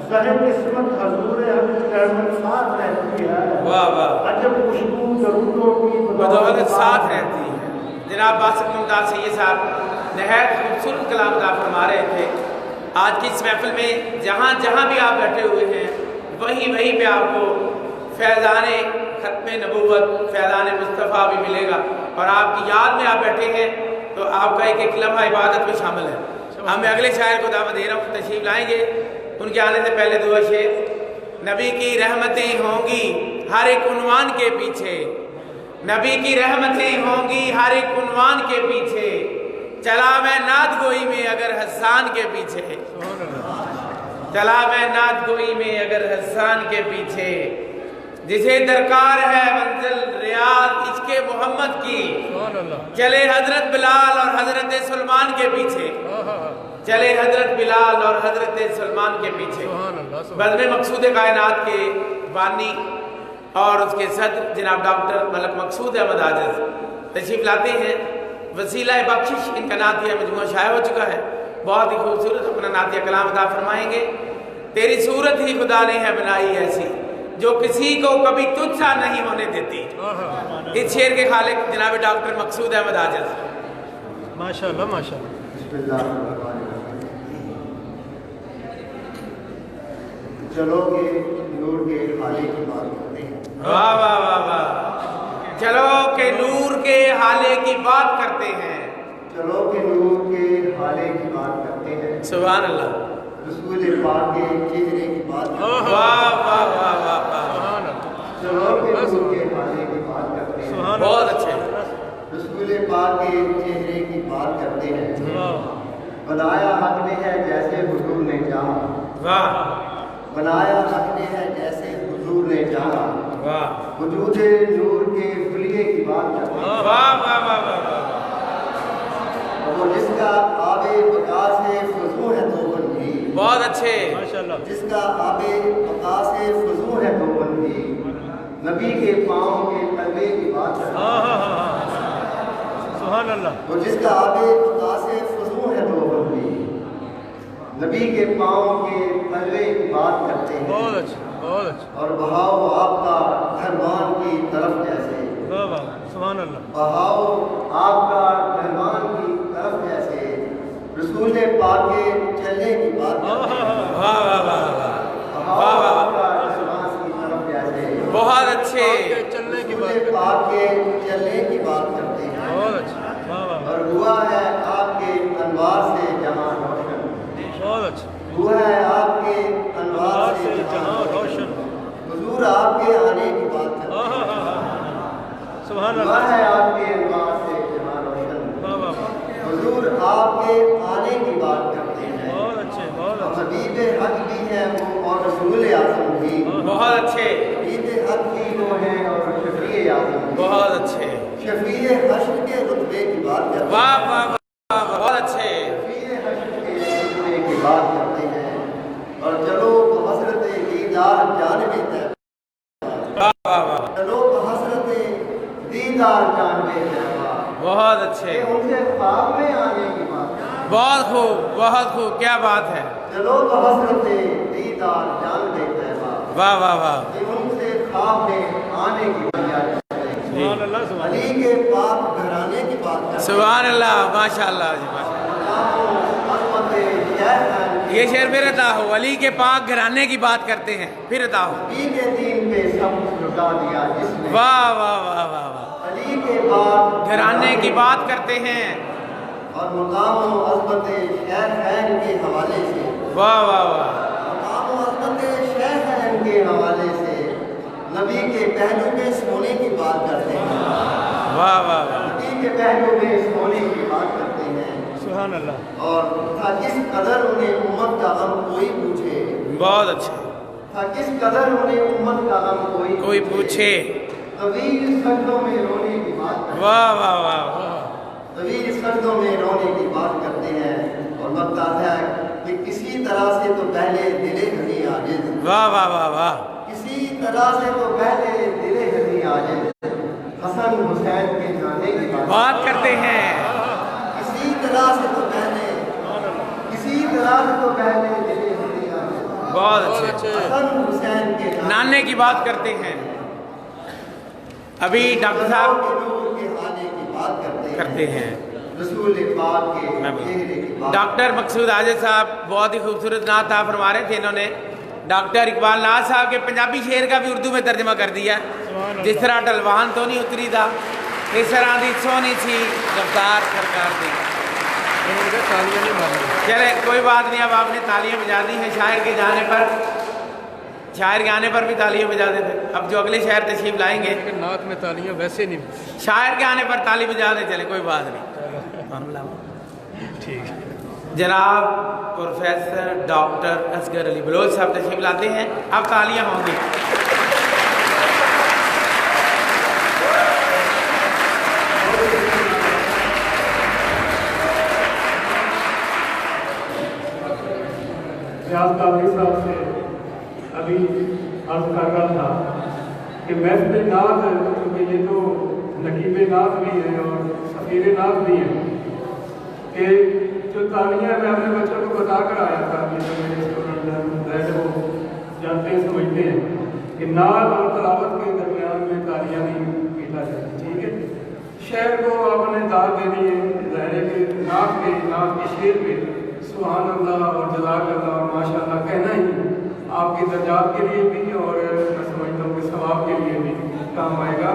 सहे किस्मत हजूर हक की रहमत साथ रहती है। वाह वाह। अजब खुशबू दरूदों की बदौलत साथ रहती है। जनाब बासित मुमताज सैयद साहब नहायत खूबसूरत कलाम का फरमा रहे थे। आज की इस महफिल में जहाँ जहाँ भी आप बैठे हुए हैं वहीं वहीं पे आपको फैज़ान खत्म नबूवत, फैज़ान मुस्तफ़ा भी मिलेगा। और आपकी याद में आप बैठे हैं तो आपका एक एक लम्हा इबादत में शामिल है। अब मैं अगले शायर को दावत दे रहा हूँ, तशरीफ लाएंगे। उनके आने से पहले दुआ शेर। नबी की रहमतें होंगी हर एक उन्वान के पीछे, नबी की रहमतें होंगी हर एक उन्वान के पीछे, चला मैं नात गोई में अगर हसान के पीछे, चला मैं नात गोई में अगर हसान के पीछे, जिसे दरकार है मंजिल रियाद इश्क़े मोहम्मद की, चले हजरत बिलाल और हजरत सलमान के पीछे, चले हजरत बिलाल और हजरत सलमान के पीछे। बज़्म मक़सूद कायनात के बानी और उसके सदर जनाब डॉक्टर मलक मकसूद अहमद आजिज़ तशरीफ लाते हैं। वसीला बख्शिश इनका नातिया मजमूआ शाया हो चुका है। बहुत ही खूबसूरत अपना नातिया कलाम अदा फरमाएंगे। तेरी सूरत ही खुदा ने है बनाई ऐसी जो किसी को कभी तुझसा नहीं होने देती। इस शेर के खालिक जनाब डॉक्टर मकसूद अहमद आजिज़। माशाअल्लाह माशाअल्लाह। चलो के नूर के हाले की बात करते हैं। वाह वाह वाह वाह। चलो के नूर के हाले की बात करते हैं। चलो के नूर के हाले की बात करते हैं। सुभान अल्लाह। रसूल पाक के चेहरे की बात करते हैं। वाह वाह वाह वाह वाह। चलो के नूर के हाले की बात करते हैं। बहुत अच्छे। रसूल पाक के चेहरे की बात करते हैं। बनाया हक ने है जैसे हुजूर ने चाहा। वाह। बनाया हक ने है जैसे हुजूर ने चाहा। वाह। वजूद नूर के खुलिए की बात करते हैं। वाह वाह वाह वाह। वो जिसका आबे बका से फजू है तो बंदी। बहुत अच्छे माशाल्लाह। जिसका आबे बका से फजू है तो बंदी, नबी के पाँव के तलवे की बात करते हैं। सुभान अल्लाह। वो जिसका आबे बका से फजू है तो बंदी, नबी के पाँव के तलवे की बात करते हैं। बहुत अच्छा, बहुत अच्छा। और बहाव आपका धरवान की तरफ जैसे, वाह वाह, सुभान अल्लाह। बहाव आपका धरवान की तरफ जैसे, रसूल पाक के चलने की बात करते हैं। वाह वाह वाह वाह, बहाव आपका धरवान की तरफ जैसे, बहुत अच्छे। चलने की रसूल बात, पाक के चलने की बात करते हैं। बहुत अच्छा, वाह वाह, और हुआ है आपके अनवार से जहां रोशन, बहुत अच्छा। हुआ है आपके अनवार बाहर से से जहां जहां रोशन, हुजूर आपके आने की बात करते हाँ हाँ हैं। हाँ हाँ, सुभान हुआ अल्लाह, है आपके अनवार से जहां रोशन, वाह वाह वाह, हुजूर आपके आने की बात करते हैं। बहुत अच्छे, बहुत और अच्छे, हबीब हक भी है वो और रसूल आज़म भी, बहुत अच्छे, हबीब हक भी वो हैं और शफीए आज़म भी, बहुत अच्छे। शफीए हश्र के रुतबे की बात करते हैं। वाह वाह वाह, बहुत अच्छे। शफीए हश्र के रुतबे की बात करते हैं। और चलो हसरत दीदार जानबे तैबा, वाह वाह वाह, चलो हसरत दीदार जानबे तैबा, बहुत अच्छे, ये उनसे ख्वाब में आने की बात है। बहुत खूब, बहुत खूब, क्या बात है। चलो तो हसरत दीदार जानबे तैबा, वाह वाह वाह, ये उनसे ख्वाब में आने की बात है। सुभान अल्लाह, सुभान अली के पाक घराने की बात करते हैं। सुभान अल्लाह, माशाअल्लाह जी, माशाअल्लाह। ये शेर फिर अता हो, अली के पाक घराने की बात करते हैं, फिर अता हो। अली के दीन पे सब कुछ लुटा दिया जिसने, वाह वाह वाह वाह वाह, अली के बाद घराने की बात करते हैं। और मुकाम और अज़मत शहर के हवाले से, वाह वाह वाह, मुकाम और अज़मत शहर के हवाले से नबी के पहलू में सोने की बात करते हैं। वाह वाह वाह, नबी के पहलू में सोने की बात करते हैं। सुभान अल्लाह, और था किस कदर उन्हें उम्मत का गम कोई पूछे, बहुत अच्छे, था किस कदर उन्हें उम्मत का गम कोई पूछे। तवील सर्दों में रोने की बात करते हैं। वाह वाह वाह वाह, तवील सर्दों में रोने की बात करते हैं। और वक्त आता है कि किसी तरह से तो पहले दिले हनी आजिज, वाह वाह वाह वाह, किसी तरह से तो पहले दिले हनी आजिज हसन हुसैन के जाने की बात करते हैं। किसी तरह से तो पहले, किसी तरह से तो पहले दिले हनी आजिज बहुत अच्छे, हसन हुसैन के नाने की बात करते हैं। अभी डॉक्टर साहब के नूर के आने की बात करते हैं। रसूल पाक के चेहरे की बात। डॉक्टर मकसूद आजिज साहब बहुत ही खूबसूरत नात आप फरमा रहे थे। इन्होंने डॉक्टर इकबाल नाज साहब के पंजाबी शेर का भी उर्दू में तर्जमा कर दिया। जिस तरह ढलवान तो नहीं उतरी था, इस तरह की सोनी सी रफ्तार सरकार की। तालियां नहीं मारनी। चले कोई बात नहीं, अब आपने तालियां बजा दी हैं। शायर के जाने पर, शायर के आने पर भी तालियां बजा देते। अब जो अगले शायर तशरीफ लाएंगे, लेकिन नात में तालियां वैसे नहीं, शायर के आने पर ताली बजा दे। चले कोई बात नहीं, ठीक है। जनाब प्रोफेसर डॉक्टर असगर अली बलोच साहब तशरीफ लाते हैं। अब तालियां होंगी। कादरी साहब से अभी अर्ज कर रहा था कि महफिल नात, क्योंकि ये तो नकीब नात भी है और सफ़ीर नात भी है, कि जो तालियाँ मैं अपने बच्चों को बता कर आया था कि जो मेरे स्टूडेंट वो जानते हैं, समझते हैं कि नात और तलावत के दरमियान में तालियाँ नहीं पीला जाए। ठीक है, शेर को आपने दाद दे दी है, ज़ाहिर है कि नात के शेर पे सुभान अल्लाह और जज़ाक अल्लाह और माशाअल्लाह कहना ही आपके दर्जात के लिए भी और मैं समझता हूँ कि सवाब के लिए भी काम आएगा।